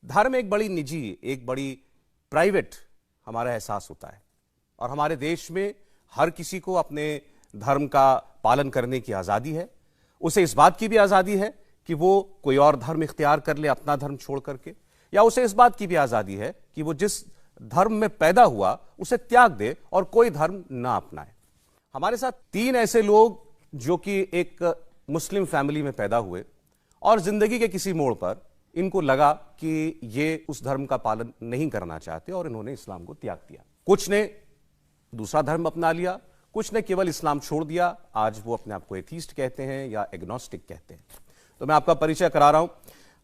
धर्म एक बड़ी निजी, एक बड़ी प्राइवेट हमारा एहसास होता है और हमारे देश में हर किसी को अपने धर्म का पालन करने की आज़ादी है। उसे इस बात की भी आज़ादी है कि वो कोई और धर्म इख्तियार कर ले अपना धर्म छोड़ करके, या उसे इस बात की भी आज़ादी है कि वो जिस धर्म में पैदा हुआ उसे त्याग दे और कोई धर्म ना अपनाए। हमारे साथ तीन ऐसे लोग जो कि एक मुस्लिम फैमिली में पैदा हुए और जिंदगी के किसी मोड़ पर इनको लगा कि ये उस धर्म का पालन नहीं करना चाहते और इन्होंने इस्लाम को त्याग दिया। कुछ ने दूसरा धर्म अपना लिया, कुछ ने केवल इस्लाम छोड़ दिया। आज वो अपने आप को एथीस्ट कहते हैं या एग्नोस्टिक कहते हैं। तो मैं आपका परिचय करा रहा हूं।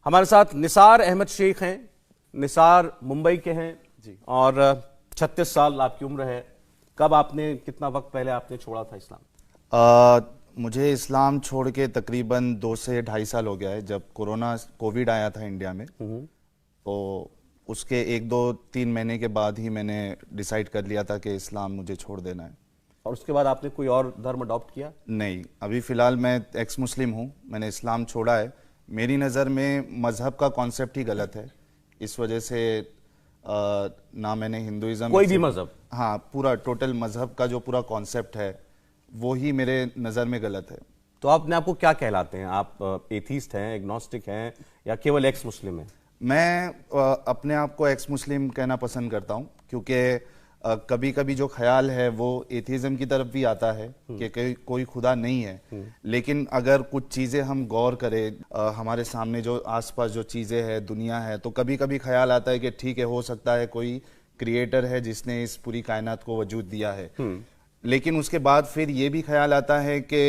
हमारे साथ निसार अहमद शेख हैं। निसार मुंबई के हैं जी और 36 साल आपकी उम्र है। कब आपने, कितना वक्त पहले आपने छोड़ा था इस्लाम? मुझे इस्लाम छोड़ के तकरीबन 2 से 2.5 साल हो गया है। जब कोविड आया था इंडिया में, तो उसके 1-2-3 महीने के बाद ही मैंने डिसाइड कर लिया था कि इस्लाम मुझे छोड़ देना है। और उसके बाद आपने कोई और धर्म अडॉप्ट किया? नहीं, अभी फिलहाल मैं एक्स मुस्लिम हूँ। मैंने इस्लाम छोड़ा है। मेरी नज़र में मजहब का कॉन्सेप्ट ही गलत है। इस वजह से ना मैंने हिंदुइज्म, कोई भी मजहब, हाँ, पूरा टोटल मजहब का जो पूरा कॉन्सेप्ट है वो ही मेरे नज़र में गलत है। तो आपने, आपको क्या कहलाते हैं? आप एथीस्ट हैं, एग्नोस्टिक हैं या केवल एक्स मुस्लिम हैं? मैं अपने आप को एक्स मुस्लिम कहना पसंद करता हूं, क्योंकि कभी कभी जो ख्याल है वो एथीज़म की तरफ भी आता है कि कोई खुदा नहीं है। लेकिन अगर कुछ चीज़ें हम गौर करें, हमारे सामने जो आसपास जो चीज़ें हैं, दुनिया है, तो कभी कभी ख्याल आता है कि ठीक है, हो सकता है कोई क्रिएटर है जिसने इस पूरी कायनात को वजूद दिया है। लेकिन उसके बाद फिर ये भी ख्याल आता है कि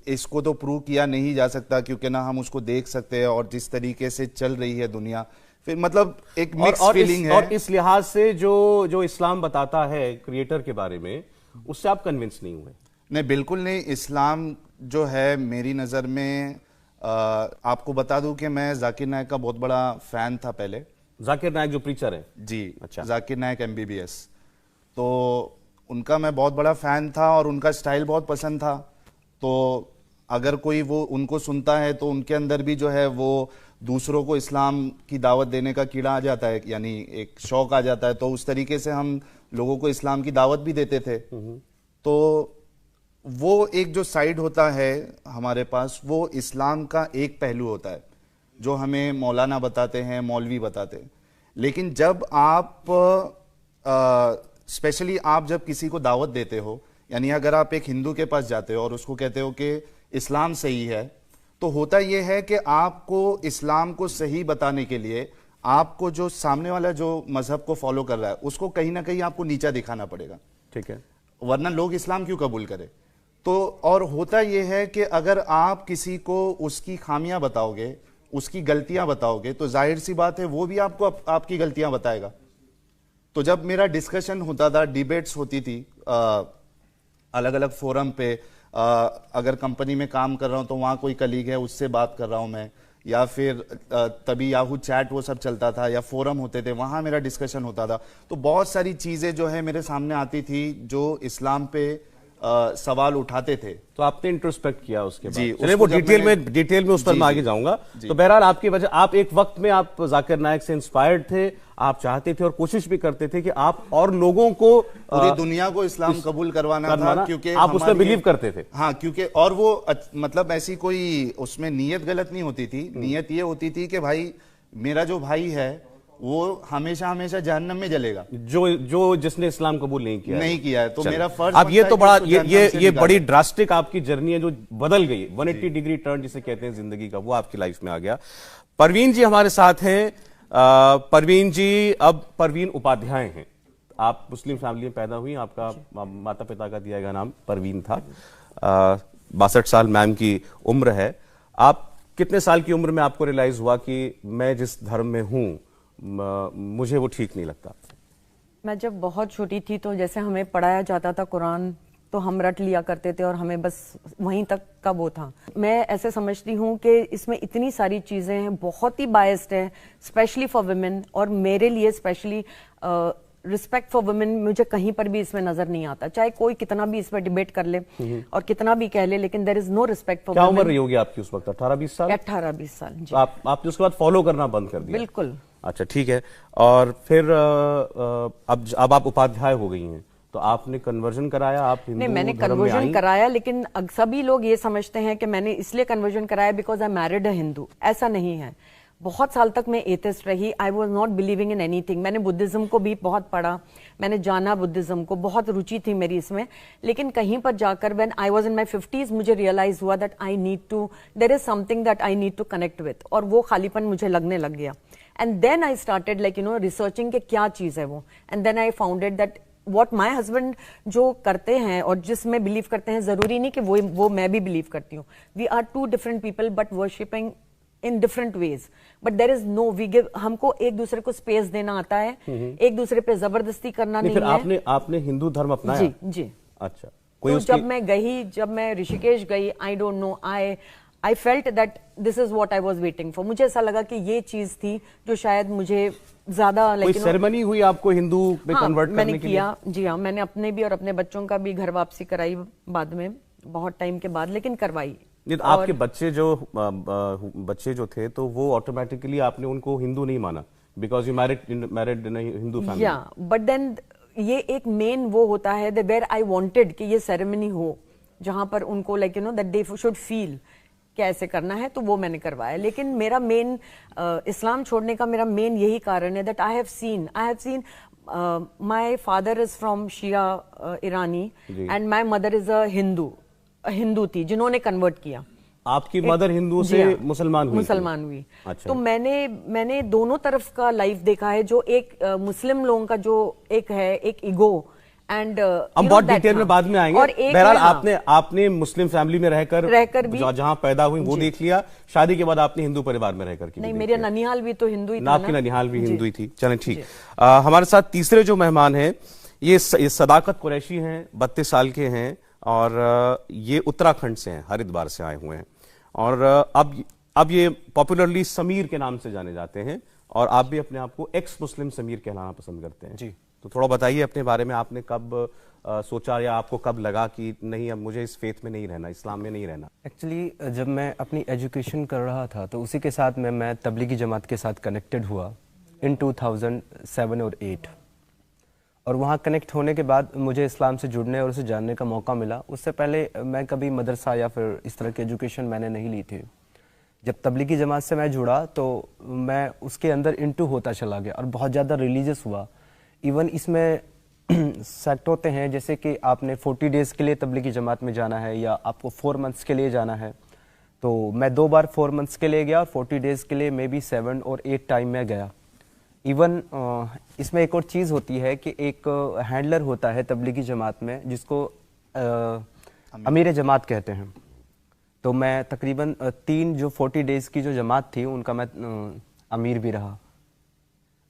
इसको तो प्रूव किया नहीं जा सकता, क्योंकि ना हम उसको देख सकते हैं और जिस तरीके से चल रही है दुनिया, फिर मतलब एक मिक्स फीलिंग है। और इस लिहाज से जो इस्लाम बताता है क्रिएटर के बारे में, उससे आप कन्विंस नहीं हुए? नहीं, बिल्कुल नहीं। इस्लाम जो है मेरी नज़र में, आपको बता दूं कि मैं जाकिर नायक का बहुत बड़ा फैन था पहले। जाकिर नायक जो प्रीचर है? जी, अच्छा। जाकिर नायक MBBS, तो उनका मैं बहुत बड़ा फैन था और उनका स्टाइल बहुत पसंद था। तो अगर कोई वो उनको सुनता है तो उनके अंदर भी जो है वो दूसरों को इस्लाम की दावत देने का कीड़ा आ जाता है, यानी एक शौक आ जाता है। तो उस तरीके से हम लोगों को इस्लाम की दावत भी देते थे। तो वो एक जो साइड होता है हमारे पास, वो इस्लाम का एक पहलू होता है जो हमें मौलाना बताते हैं, मौलवी बताते हैं। लेकिन जब आप स्पेशली आप जब किसी को दावत देते हो, यानी अगर आप एक हिंदू के पास जाते हो और उसको कहते हो कि इस्लाम सही है, तो होता यह है कि आपको इस्लाम को सही बताने के लिए आपको जो सामने वाला जो मजहब को फॉलो कर रहा है उसको कहीं ना कहीं आपको नीचा दिखाना पड़ेगा, ठीक है, वरना लोग इस्लाम क्यों कबूल करें। तो और होता यह है कि अगर आप किसी को उसकी खामियां बताओगे, उसकी गलतियां बताओगे, तो जाहिर सी बात है वो भी आपको आपकी गलतियां बताएगा। तो जब मेरा डिस्कशन होता था, डिबेट्स होती थी अलग अलग फोरम पे, अगर कंपनी में काम कर रहा हूं तो वहां कोई कलीग है उससे बात कर रहा हूं मैं, या फिर तभी याहू चैट वो सब चलता था, या फोरम होते थे, वहां मेरा डिस्कशन होता था। तो बहुत सारी चीजें जो है मेरे सामने आती थी जो इस्लाम पे सवाल उठाते थे। तो आपने इंट्रोस्पेक्ट किया उसके बाद? जी, चलिए वो डिटेल में उस पर मैं आगे जाऊंगा। तो बहरहाल आपकी वजह, आप एक वक्त में आप जाकिर नायक से इंस्पायर्ड थे, आप चाहते थे और कोशिश भी करते थे कि आप और लोगों को, पूरी दुनिया को इस्लाम कबूल करवाना था, क्योंकि आप उसमें बिलीव करते थे। हाँ, क्योंकि और वो मतलब ऐसी कोई उसमें नीयत गलत नहीं होती थी। नीयत ये होती थी कि भाई मेरा जो भाई है वो हमेशा हमेशा जहन्नम में जलेगा, जो जिसने इस्लाम कबूल नहीं किया है। तो मेरा फर्ज अब ये तो बड़ा, ये बड़ी ड्रास्टिक आपकी जर्नी है जो बदल गई, 180 डिग्री टर्न जिसे कहते हैं जिंदगी का, वो आपकी लाइफ में आ गया। परवीन जी हमारे साथ हैं। परवीन जी अब परवीन उपाध्याय हैं। आप मुस्लिम फैमिली में पैदा हुई, आपका माता पिता का दिया गया नाम परवीन था। 62 साल मैम की उम्र है। आप कितने साल की उम्र में आपको रियलाइज हुआ कि मैं जिस धर्म में हूं मुझे वो ठीक नहीं लगता? मैं जब बहुत छोटी थी तो जैसे हमें पढ़ाया जाता था कुरान, तो हम रट लिया करते थे और हमें बस वहीं तक का वो था। मैं ऐसे समझती हूँ कि इसमें इतनी सारी चीजें हैं, बहुत ही बायस्ड है, स्पेशली फॉर वुमेन, और मेरे लिए स्पेशली रिस्पेक्ट फॉर वुमेन मुझे कहीं पर भी इसमें नजर नहीं आता। चाहे कोई कितना भी इस पर डिबेट कर ले और कितना भी कह ले, लेकिन there is no respect for women. क्या उम्र रही होगी आपकी उस वक्त? 18-20 साल? 18-20 साल जी। आपने उसके बाद फॉलो करना बंद कर दिया? बिल्कुल। अच्छा, ठीक है। और फिर अब आप उपाध्याय हो गई हैं, तो आपने कन्वर्जन कराया, आप हिंदू नहीं, मैंने धर्म में कन्वर्जन आई? कराया, लेकिन सभी लोग ये समझते हैं कि मैंने इसलिए कन्वर्जन कराया बिकॉज आई मैरिड अ हिंदू। ऐसा नहीं है। बहुत साल तक मैं एथिस्ट रही। I was not believing in anything. मैंने बुद्धिज्म को भी बहुत पढ़ा, मैंने जाना बुद्धिज्म को, बहुत रुचि थी मेरी इसमें। लेकिन कहीं पर जाकर when I was in my 50s मुझे रियलाइज हुआ that I need to, there is something that I need to connect with, और वो खालीपन मुझे लगने लग गया। And then I started like researching कि क्या चीज है वो। And then I founded that what my husband जो करते हैं और जिसमें बिलीव करते हैं, जरूरी नहीं कि वो मैं भी बिलीव करती हूँ। We are two different people but worshipping in different ways, but there is no we give. हमको एक दूसरे को स्पेस देना आता है, एक दूसरे पे जबरदस्ती करना नहीं फिर है। आपने हिंदू धर्म अपनाया? जी जी। अच्छा, तो जब मैं ऋषिकेश गई, I don't know, I felt that this is what I was waiting for. मुझे ऐसा लगा कि ये चीज थी जो शायद मुझे ज्यादा कोई सेरेमनी हुई आपको हिंदू में कन्वर्ट करने के लिए? मैंने किया, जी हाँ। मैंने अपने भी और अपने बच्चों का भी घर वापसी कराई बाद में, बहुत टाइम के बाद, लेकिन करवाई। तो आपके बच्चे जो थे, तो वो ऑटोमेटिकली आपने उनको हिंदू नहीं माना because you married in Hindu family? या बट देन ये एक मेन वो होता है वेयर आई वांटेड कि ये सेरेमनी हो, जहां पर उनको like that they should feel कैसे करना है, तो वो मैंने करवाया। लेकिन मेरा मेन इस्लाम छोड़ने का मेरा मेन यही कारण है that I have seen my father is from Shia Irani and my mother is a Hindu थी जिन्होंने कन्वर्ट किया। आपकी मदर हिंदू से मुसलमान हुई? अच्छा। तो मैंने दोनों तरफ का लाइफ देखा है, जो एक मुस्लिम लोगों का जो एक है, एक ईगो एंड हम बहुत डिटेल में बाद में आएंगे। बहरहाल आपने मुस्लिम फैमिली में रहकर भी जहां पैदा हुई वो देख लिया, शादी के बाद आपने हिंदू परिवार में रहकर की? नहीं, मेरा ननिहाल भी तो हिंदू ही था। आपकी ननिहाल भी हिंदू ही थी। चलें, ठीक। हमारे साथ तीसरे जो मेहमान हैं ये सदाकत कुरैशी हैं, 32 साल के हैं, और ये उत्तराखंड से हैं, हरिद्वार से आए हुए हैं, और अब ये पॉपुलरली समीर के नाम से जाने जाते हैं, और आप भी अपने आप को एक्स मुस्लिम समीर कहलाना पसंद करते हैं। जी। तो थोड़ा बताइए अपने बारे में, आपने कब सोचा या आपको कब लगा कि नहीं, अब मुझे इस फेथ में नहीं रहना, इस्लाम में नहीं रहना? एक्चुअली जब मैं अपनी एजुकेशन कर रहा था तो उसी के साथ मैं तबलीगी जमात के साथ कनेक्टेड हुआ इन 2007 और 8, और वहाँ कनेक्ट होने के बाद मुझे इस्लाम से जुड़ने और उसे जानने का मौका मिला। उससे पहले मैं कभी मदरसा या फिर इस तरह की एजुकेशन मैंने नहीं ली थी। जब तबलीगी जमात से मैं जुड़ा तो मैं उसके अंदर इंटू होता चला गया और बहुत ज़्यादा रिलीजियस हुआ। इवन इसमें सेक्ट होते हैं, जैसे कि आपने 40 डेज़ के लिए तबलीगी जमात में जाना है या आपको 4 मंथ्स के लिए जाना है। तो मैं 2 बार 4 मंथ्स के लिए गया और 40 डेज़ के लिए मे बी 7 और 8 टाइम में गया। इवन इसमें एक और चीज़ होती है कि एक हैंडलर होता है तबलीगी जमात में जिसको अमीर जमात कहते हैं। तो मैं तकरीबन 3 जो 40 डेज़ की जो जमात थी उनका मैं अमीर भी रहा।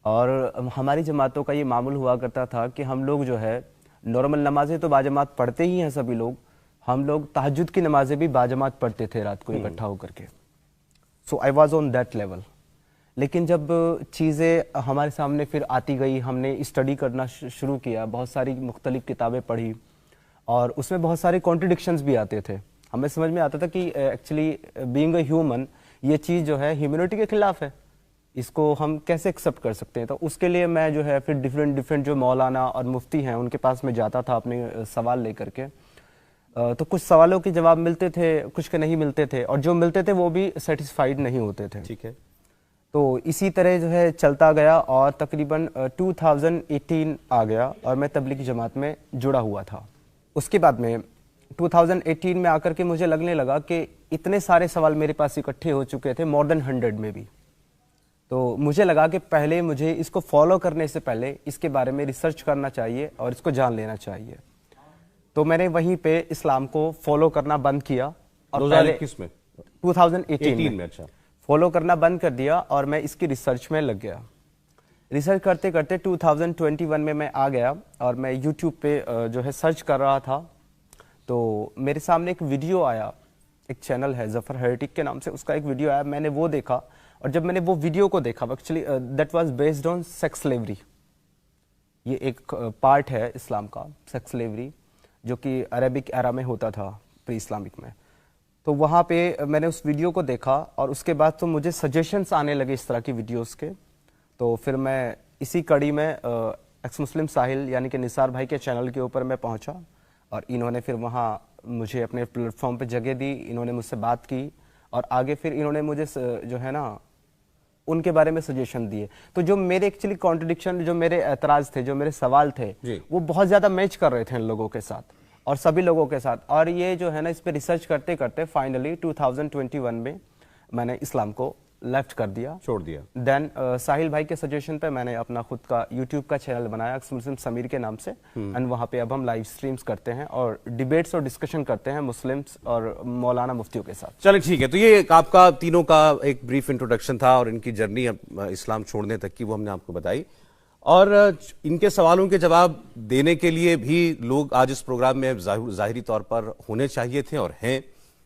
और हमारी जमातों का ये मामूल हुआ करता था कि हम लोग जो है नॉर्मल नमाजें तो बाजमात पढ़ते ही हैं सभी लोग, हम लोग तहज्जुद की नमाजें भी बाजमात पढ़ते थे रात को इकट्ठा होकर के। So I was on that level. लेकिन जब चीज़ें हमारे सामने फिर आती गई, हमने स्टडी करना शुरू किया, बहुत सारी मुख्तलिफ किताबें पढ़ी और उसमें बहुत सारे कॉन्ट्रडिक्शंस भी आते थे। हमें समझ में आता था कि एक्चुअली बीइंग अ ह्यूमन ये चीज़ जो है ह्यूमैनिटी के खिलाफ है, इसको हम कैसे एक्सेप्ट कर सकते हैं। तो उसके लिए मैं जो है फिर डिफरेंट जो मौलाना और मुफ्ती हैं उनके पास में जाता था अपने सवाल लेकर के। तो कुछ सवालों के जवाब मिलते थे, कुछ के नहीं मिलते थे, और जो मिलते थे वो भी सेटिस्फाइड नहीं होते थे। ठीक है। तो इसी तरह जो है चलता गया और तकरीबन 2018 आ गया और मैं तबलीगी जमात में जुड़ा हुआ था। उसके बाद में 2018 में आकर के मुझे लगने लगा कि इतने सारे सवाल मेरे पास इकट्ठे हो चुके थे, मोर देन 100 में भी। तो मुझे लगा कि पहले मुझे इसको फॉलो करने से पहले इसके बारे में रिसर्च करना चाहिए और इसको जान लेना चाहिए। तो मैंने वहीं पे इस्लाम को फॉलो करना बंद किया और 2021 में 2018 में अच्छा फॉलो करना बंद कर दिया और मैं इसकी रिसर्च में लग गया। रिसर्च करते करते 2021 में मैं आ गया और मैं यूट्यूब पे जो है सर्च कर रहा था। तो मेरे सामने एक वीडियो आया, एक चैनल है जफर हेरेटिक के नाम से, उसका एक वीडियो आया, मैंने वो देखा। और जब मैंने वो वीडियो को देखा, actually that was based on sex slavery. ये एक पार्ट है इस्लाम का, सेक्स स्लेवरी, जो कि अरेबिक एरा में होता था, प्री इस्लामिक में। तो वहाँ पे मैंने उस वीडियो को देखा और उसके बाद तो मुझे सजेशंस आने लगे इस तरह की वीडियोस के। तो फिर मैं इसी कड़ी में एक्स मुस्लिम साहिल यानी कि निसार भाई के चैनल के ऊपर मैं पहुंचा और इन्होंने फिर वहाँ मुझे अपने प्लेटफॉर्म पे जगह दी, इन्होंने मुझसे बात की और आगे फिर इन्होंने मुझे जो है ना उनके बारे में सजेशन दिए। तो जो मेरे एक्चुअली कॉन्ट्रडिक्शन, जो मेरे एतराज़ थे, जो मेरे सवाल थे, वो बहुत ज़्यादा मैच कर रहे थे इन लोगों के साथ और सभी लोगों के साथ। और ये जो है ना इस पर रिसर्च करते करते फाइनली 2021 में मैंने इस्लाम को लेफ्ट कर दिया, छोड़ दिया। देन साहिल भाई के सजेशन पे मैंने अपना खुद का यूट्यूब का चैनल बनाया मुस्लिम समीर के नाम से एंड वहाँ पे अब हम लाइव स्ट्रीम्स करते हैं और डिबेट्स और डिस्कशन करते हैं मुस्लिम्स और मौलाना मुफ्तियों के साथ। चलिए ठीक है, तो ये आपका तीनों का एक ब्रीफ इंट्रोडक्शन था और इनकी जर्नी इस्लाम छोड़ने तक की वो हमने आपको बताई और इनके सवालों के जवाब देने के लिए भी लोग आज इस प्रोग्राम में जाहिरी तौर पर होने चाहिए थे और हैं,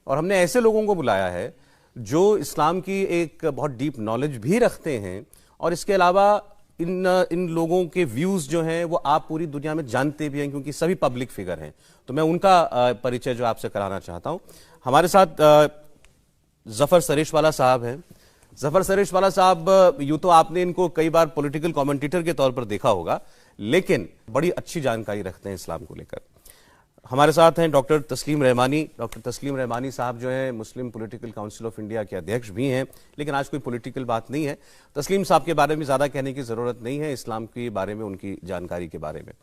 और हमने ऐसे लोगों को बुलाया है जो इस्लाम की एक बहुत डीप नॉलेज भी रखते हैं और इसके अलावा इन लोगों के व्यूज जो हैं वो आप पूरी दुनिया में जानते भी हैं क्योंकि सभी पब्लिक फिगर हैं। तो मैं उनका परिचय जो आपसे कराना चाहता हूं। हमारे साथ जफर सरेशवाला साहब हैं। जफर सरेशवाला साहब, यूं तो आपने इनको कई बार पॉलिटिकल कमेंटेटर के तौर पर देखा होगा, लेकिन बड़ी अच्छी जानकारी रखते हैं इस्लाम को लेकर। हमारे साथ हैं डॉक्टर तस्लीम रहमानी। डॉक्टर तस्लीम रहमानी साहब जो हैं मुस्लिम पॉलिटिकल काउंसिल ऑफ इंडिया के अध्यक्ष भी हैं, लेकिन आज कोई पॉलिटिकल बात नहीं है। तस्लीम साहब के बारे में ज़्यादा कहने की ज़रूरत नहीं है, इस्लाम के बारे में उनकी जानकारी के बारे में।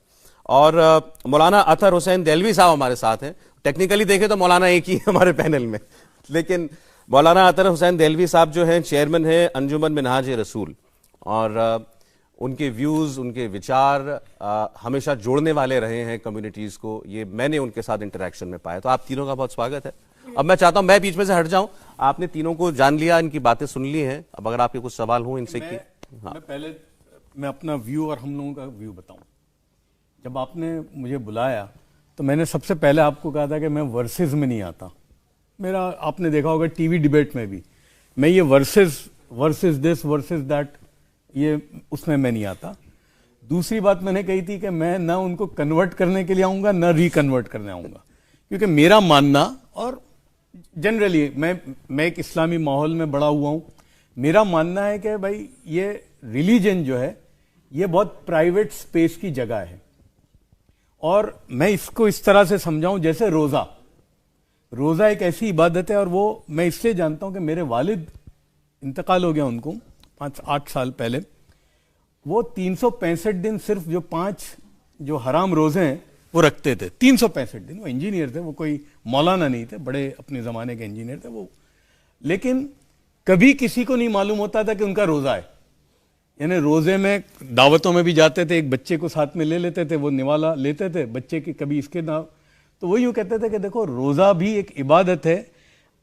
और मौलाना अतहर हुसैन देलवी साहब हमारे साथ हैं। टेक्निकली देखें तो मौलाना एक ही हमारे पैनल में, लेकिन मौलाना अतहर हुसैन देलवी साहब जो हैं चेयरमैन हैं अंजुमन मिनहाज रसूल और उनके व्यूज़, उनके विचार हमेशा जोड़ने वाले रहे हैं कम्युनिटीज़ को। ये मैंने उनके साथ इंटरेक्शन में पाया। तो आप तीनों का बहुत स्वागत है। अब मैं चाहता हूं मैं बीच में से हट जाऊं। आपने तीनों को जान लिया, इनकी बातें सुन ली हैं। अब अगर आपके कुछ सवाल हो इनसे की। हाँ। मैं अपना व्यू और हम लोगों का व्यू बताऊं। जब आपने मुझे बुलाया तो मैंने सबसे पहले आपको कहा था कि मैं वर्सेस में नहीं आता। मेरा आपने देखा होगा टीवी डिबेट में भी मैं ये वर्सेस दिस वर्सेस दैट, ये उसमें मैं नहीं आता। दूसरी बात मैंने कही थी कि मैं ना उनको कन्वर्ट करने के लिए आऊंगा ना रिकन्वर्ट करने आऊंगा, क्योंकि मेरा मानना, और जनरली मैं एक इस्लामी माहौल में बड़ा हुआ हूं, मेरा मानना है कि भाई ये रिलीजन जो है ये बहुत प्राइवेट स्पेस की जगह है। और मैं इसको इस तरह से समझाऊं जैसे रोजा एक ऐसी इबादत है, और वो मैं इसलिए जानता हूं कि मेरे वालिद इंतकाल हो गया उनको 5-8 साल पहले। वो 365 दिन सिर्फ जो 5 जो हराम रोजे हैं वो रखते थे। 365 दिन। वो इंजीनियर थे, वो कोई मौलाना नहीं थे, बड़े अपने जमाने के इंजीनियर थे वो। लेकिन कभी किसी को नहीं मालूम होता था कि उनका रोजा है। यानी रोजे में दावतों में भी जाते थे, एक बच्चे को साथ में ले लेते थे, वो निवाला लेते थे बच्चे की, कभी इसके नाम। तो वो यूं कहते थे कि देखो रोजा भी एक इबादत है,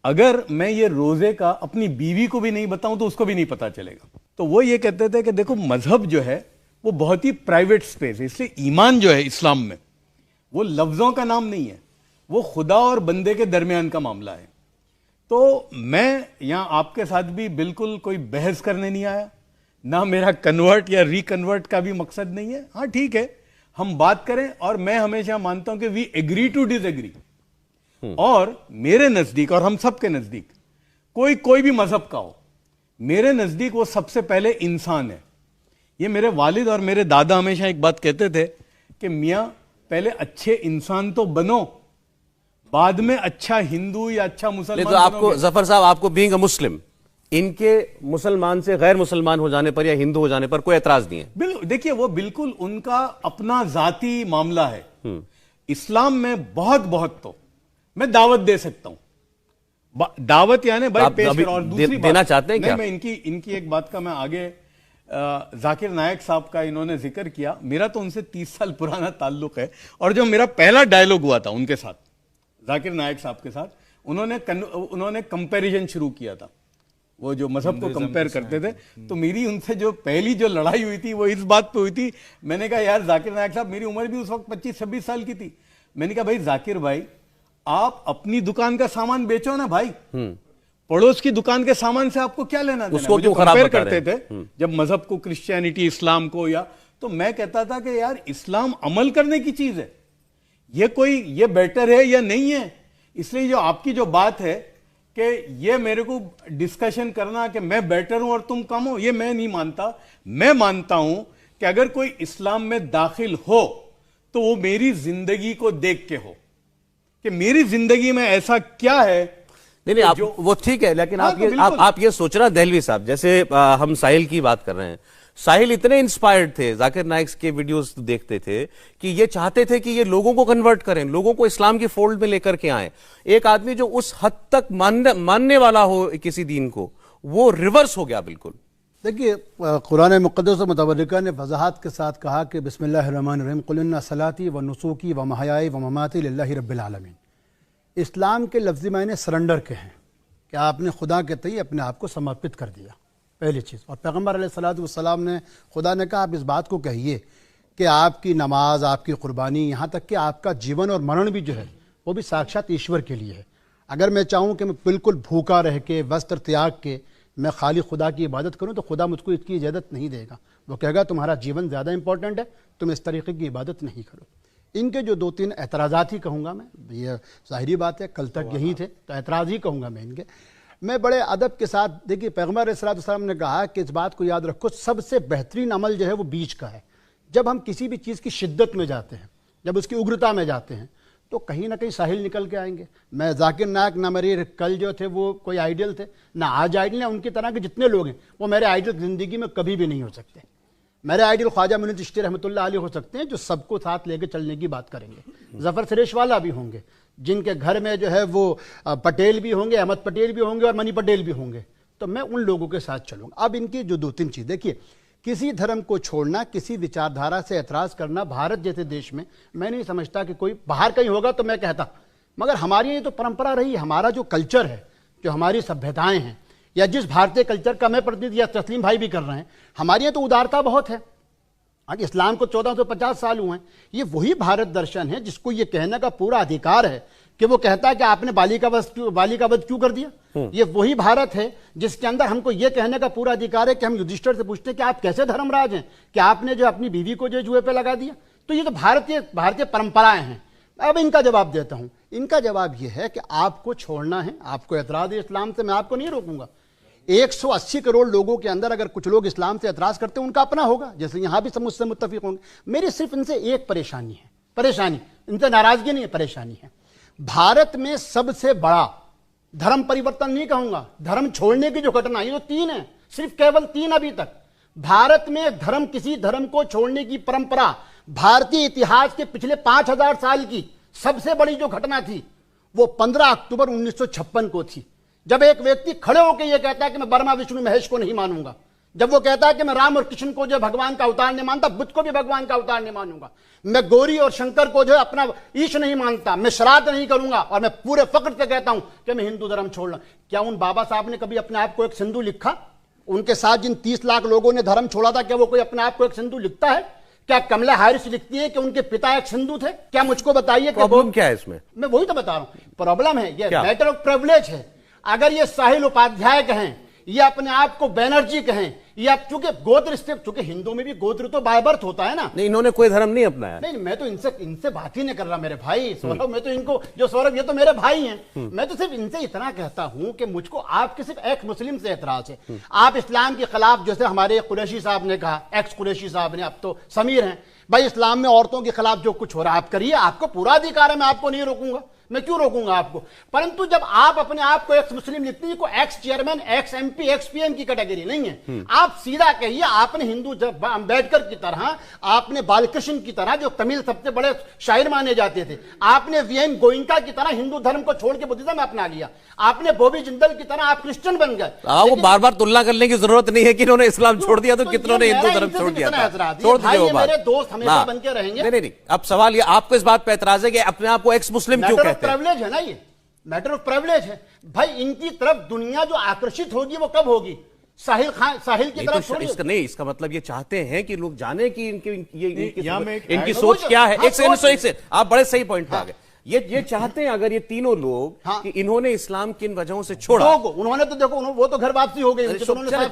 अगर मैं ये रोजे का अपनी बीवी को भी नहीं बताऊं तो उसको भी नहीं पता चलेगा। तो वो ये कहते थे कि देखो मजहब जो है वो बहुत ही प्राइवेट स्पेस है, इसलिए ईमान जो है इस्लाम में वो लफ्जों का नाम नहीं है, वो खुदा और बंदे के दरमियान का मामला है। तो मैं यहां आपके साथ भी बिल्कुल कोई बहस करने नहीं आया, ना मेरा कन्वर्ट या रिकन्वर्ट का भी मकसद नहीं है। हाँ ठीक है, हम बात करें, और मैं हमेशा मानता हूं कि वी एग्री टू डिसएग्री। और मेरे नजदीक और हम सब के नजदीक कोई भी मजहब का हो, मेरे नजदीक वो सबसे पहले इंसान है। ये मेरे वालिद और मेरे दादा हमेशा एक बात कहते थे कि मियां पहले अच्छे इंसान तो बनो, बाद में अच्छा हिंदू या अच्छा मुसलमान। तो आपको जफर साहब, आपको बीइंग अ मुस्लिम, इनके मुसलमान से गैर मुसलमान हो जाने पर या हिंदू हो जाने पर कोई एतराज नहीं है? बिल्कुल, देखिए वो बिल्कुल उनका अपना जाती मामला है। इस्लाम में बहुत तो मैं दावत दे सकता हूं, दावत यानी भाई पेश करो। और दूसरी देना चाहते हैं क्या? मैं इनकी एक बात का मैं आगे जाकिर नायक साहब का इन्होंने जिक्र किया, मेरा तो उनसे 30 साल पुराना ताल्लुक है। और जो मेरा पहला डायलॉग हुआ था उनके साथ, जाकिर नायक साहब के साथ, उन्होंने कंपैरिजन शुरू किया था, वो जो मजहब को कंपेयर करते थे। तो मेरी उनसे जो पहली जो लड़ाई हुई थी वो इस बात पे हुई थी। मैंने कहा यार जाकिर नायक साहब, मेरी उम्र भी उस वक्त 25-26 साल की थी। मैंने कहा भाई जाकिर भाई, आप अपनी दुकान का सामान बेचो ना भाई, पड़ोस की दुकान के सामान से आपको क्या लेना देना? उसको क्यों खराब कंपेयर करते थे जब मजहब को, क्रिश्चियनिटी, इस्लाम को, या तो मैं कहता था कि यार इस्लाम अमल करने की चीज है, ये बेटर है या नहीं है। इसलिए जो आपकी जो बात है कि ये मेरे को डिस्कशन करना कि मैं बेटर हूं और तुम कम हो, ये मैं नहीं मानता। मैं मानता हूं कि अगर कोई इस्लाम में दाखिल हो तो वो मेरी जिंदगी को देख के हो कि मेरी जिंदगी में ऐसा क्या है। नहीं आप वो ठीक है, लेकिन हाँ, आप ये सोच रहे दहलवी साहब, जैसे हम साहिल की बात कर रहे हैं, साहिल इतने इंस्पायर्ड थे, जाकिर नाइक के वीडियोस देखते थे कि ये चाहते थे कि ये लोगों को कन्वर्ट करें, लोगों को इस्लाम की फोल्ड में लेकर के आए। एक आदमी जो उस हद तक मानने वाला हो किसी दीन को, वो रिवर्स हो गया बिल्कुल। देखिए, कुरान मुक़द्दस और मुतवर्रिका ने वज़ाहत के साथ कहा कि बिस्मिल्लाहिर्रहमानिर्रहीम कुल इन्ना सलाती व नुसूकी व महयाई व ममाती लिल्लाहि रब्बिल आलमीन। इस्लाम के लफ्ज़ी मायने सरेंडर के हैं कि आपने खुदा के तय अपने आप को समर्पित कर दिया, पहली चीज़। और पैगम्बर अलैहिस्सलातु वस्सलाम ने, खुदा ने कहा आप इस बात को कहिए कि आपकी नमाज, आपकी कुर्बानी, यहाँ तक कि आपका जीवन और मरण भी जो है वो भी साक्षात ईश्वर के लिए है। अगर मैं चाहूँ कि मैं बिल्कुल भूखा रह के, वस्त्र त्याग के मैं खाली खुदा की इबादत करूँ तो खुदा मुझको इसकी इजाज़त नहीं देगा। वो कहेगा तुम्हारा जीवन ज़्यादा इंपॉर्टेंट है, तुम इस तरीके की इबादत नहीं करो। इनके जो 2-3 एतराज़ात ही कहूँगा मैं, ये ज़ाहिरी बात है, कल तक यही थे तो एतराज़ ही कहूँगा मैं इनके। मैं बड़े अदब के साथ, देखिए पैगम्बर अलैहिस्सलातु वस्सलाम ने कहा कि इस बात को याद रखो, सबसे बेहतरीन अमल जो है वो बीच का है। जब हम किसी भी चीज़ की शिद्दत में जाते हैं, जब उसकी उग्रता में जाते हैं, तो कहीं ना कहीं साहिल निकल के आएंगे। मैं जाकिर नायक ना मेरे कल जो थे वो कोई आइडियल थे, ना आज आइडियल है, उनकी तरह के जितने लोग हैं वो मेरे आइडियल ज़िंदगी में कभी भी नहीं हो सकते। मेरे आइडियल ख्वाजा मुनीर चिश्ती रहमतुल्लाह अलैह हो सकते हैं, जो सबको साथ लेके चलने की बात करेंगे। ज़फ़र सरेश वाला भी होंगे, जिनके घर में जो है वो पटेल भी होंगे, अहमद पटेल भी होंगे और मनी पटेल भी होंगे, तो मैं उन लोगों के साथ चलूँगा। अब इनकी जो 2-3 चीज़ देखिए, किसी धर्म को छोड़ना, किसी विचारधारा से एतराज़ करना भारत जैसे देश में मैं नहीं समझता कि कोई बाहर कहीं होगा तो मैं कहता, मगर हमारी ये तो परंपरा रही, हमारा जो कल्चर है, जो हमारी सभ्यताएं हैं, या जिस भारतीय कल्चर का मैं प्रतिनिधि या तस्लीम भाई भी कर रहे हैं, हमारे यहाँ तो उदारता बहुत है। आज इस्लाम को 1450 साल हुए हैं। ये वही भारत दर्शन है जिसको ये कहने का पूरा अधिकार है कि वो कहता है कि आपने बालिका वध क्यों कर दिया। ये वही भारत है जिसके अंदर हमको ये कहने का पूरा अधिकार है कि हम युधिष्ठिर से पूछते हैं कि आप कैसे धर्मराज हैं कि आपने जो अपनी बीवी को जो जुए पे लगा दिया। तो ये तो भारतीय परंपराएं हैं। अब इनका जवाब देता हूं। इनका जवाब यह है कि आपको छोड़ना है, आपको एतराज है इस्लाम से, मैं आपको नहीं रोकूंगा। 180 करोड़ लोगों के अंदर अगर कुछ लोग इस्लाम से एतराज करते हैं, उनका अपना होगा, जैसे यहां भी सब मुझसे मुत्तफिक होंगे। मेरी सिर्फ इनसे एक परेशानी है, इनसे नाराजगी नहीं है, परेशानी है। भारत में सबसे बड़ा धर्म परिवर्तन नहीं कहूंगा, धर्म छोड़ने की जो घटना, ये तो 3 है, सिर्फ केवल 3 अभी तक। भारत में किसी धर्म को छोड़ने की परंपरा भारतीय इतिहास के पिछले 5000 साल की सबसे बड़ी जो घटना थी वो 15 अक्टूबर 1956 को थी, जब एक व्यक्ति खड़े होकर यह कहता है कि मैं ब्रह्मा विष्णु महेश को नहीं मानूंगा। जब वो कहता है कि मैं राम और कृष्ण को जो भगवान का अवतार नहीं मानता, बुद्ध को भी भगवान का अवतार नहीं मानूंगा, मैं गौरी और शंकर को जो अपना ईश नहीं मानता, मैं श्राद्ध नहीं करूंगा, और मैं पूरे फक्र से कहता हूं कि मैं हिंदू धर्म छोड़ रहा। क्या उन बाबा साहब ने कभी अपने आप को एक सिंधु लिखा? उनके साथ जिन 30 लाख लोगों ने धर्म छोड़ा था, क्या वो कोई अपने आप को एक सिंधु लिखता है? क्या कमला हैरिस लिखती है कि उनके पिता एक सिंधु थे? क्या मुझको बताइए। प्रॉब्लम क्या है इसमें? मैं वही तो बता रहा हूं, प्रॉब्लम है ये मैटर ऑफ प्रिविलेज है। अगर ये साहिल उपाध्याय कहें, ये अपने आप को बैनर्जी कहें, या चूंकि गोत्र, चूंकि हिंदू में भी गोत्र तो बाय बर्थ होता है ना। नहीं, इन्होंने कोई धर्म नहीं अपनाया। नहीं, मैं तो इनसे बात ही नहीं कर रहा मेरे भाई सौरभ। मैं तो इनको जो सौरभ, ये तो मेरे भाई हैं। मैं तो सिर्फ इनसे इतना कहता हूं कि मुझको आपके सिर्फ एक्स मुस्लिम से एतराज है। आप इस्लाम के खिलाफ, जैसे हमारे कुरैशी साहब ने कहा, एक्स कुरैशी साहब ने, अब तो समीर हैं भाई, इस्लाम में औरतों के खिलाफ जो कुछ हो रहा है आप करिए, आपको पूरा अधिकार है, मैं आपको नहीं रोकूंगा, मैं क्यों रोकूंगा आपको। परंतु जब आप अपने आप को एक्स मुस्लिम लिखते हैं, कोई x chairman, x MP, x PM की कैटेगरी नहीं है। आप सीधा कहिए, आपने हिंदू अंबेडकर की तरह, आपने बालकृष्ण की तरह, जो तमिल सबसे बड़े शायर माने जाते थे, आपने वीएन गोइंका की तरह हिंदू धर्म को छोड़ के बुद्धिज्म अपना लिया, आपने बॉबी जिंदल की तरह आप क्रिश्चियन बन गए। वो बार बार तुलना करने की जरूरत नहीं है कि इन्होंने इस्लाम छोड़ दिया तो कितनों ने हिंदू धर्म छोड़ दिया था। छोड़ दीजिए, मेरे दोस्त हमेशा बन के रहेंगे। नहीं, अब सवाल ये, आपको इस बात पर एतराज है कि अपने आप को एक्स मुस्लिम क्यों कहते हैं? प्रिविलेज है ना, ये मैटर ऑफ प्रिविलेज है भाई। इनकी तरफ दुनिया जो आकर्षित होगी वो कब होगी? साहिल की तरफ तो इसका मतलब ये चाहते हैं कि लोग जाने कि इनकी सोच सोच क्या है। एक से आप बड़े सही पॉइंट पे आ गए। ये चाहते हैं अगर ये तीनों लोग कि इन्होंने इस्लाम किन वजहों से छोड़ा। उन्होंने तो देखो, वो तो घर वापसी हो गई,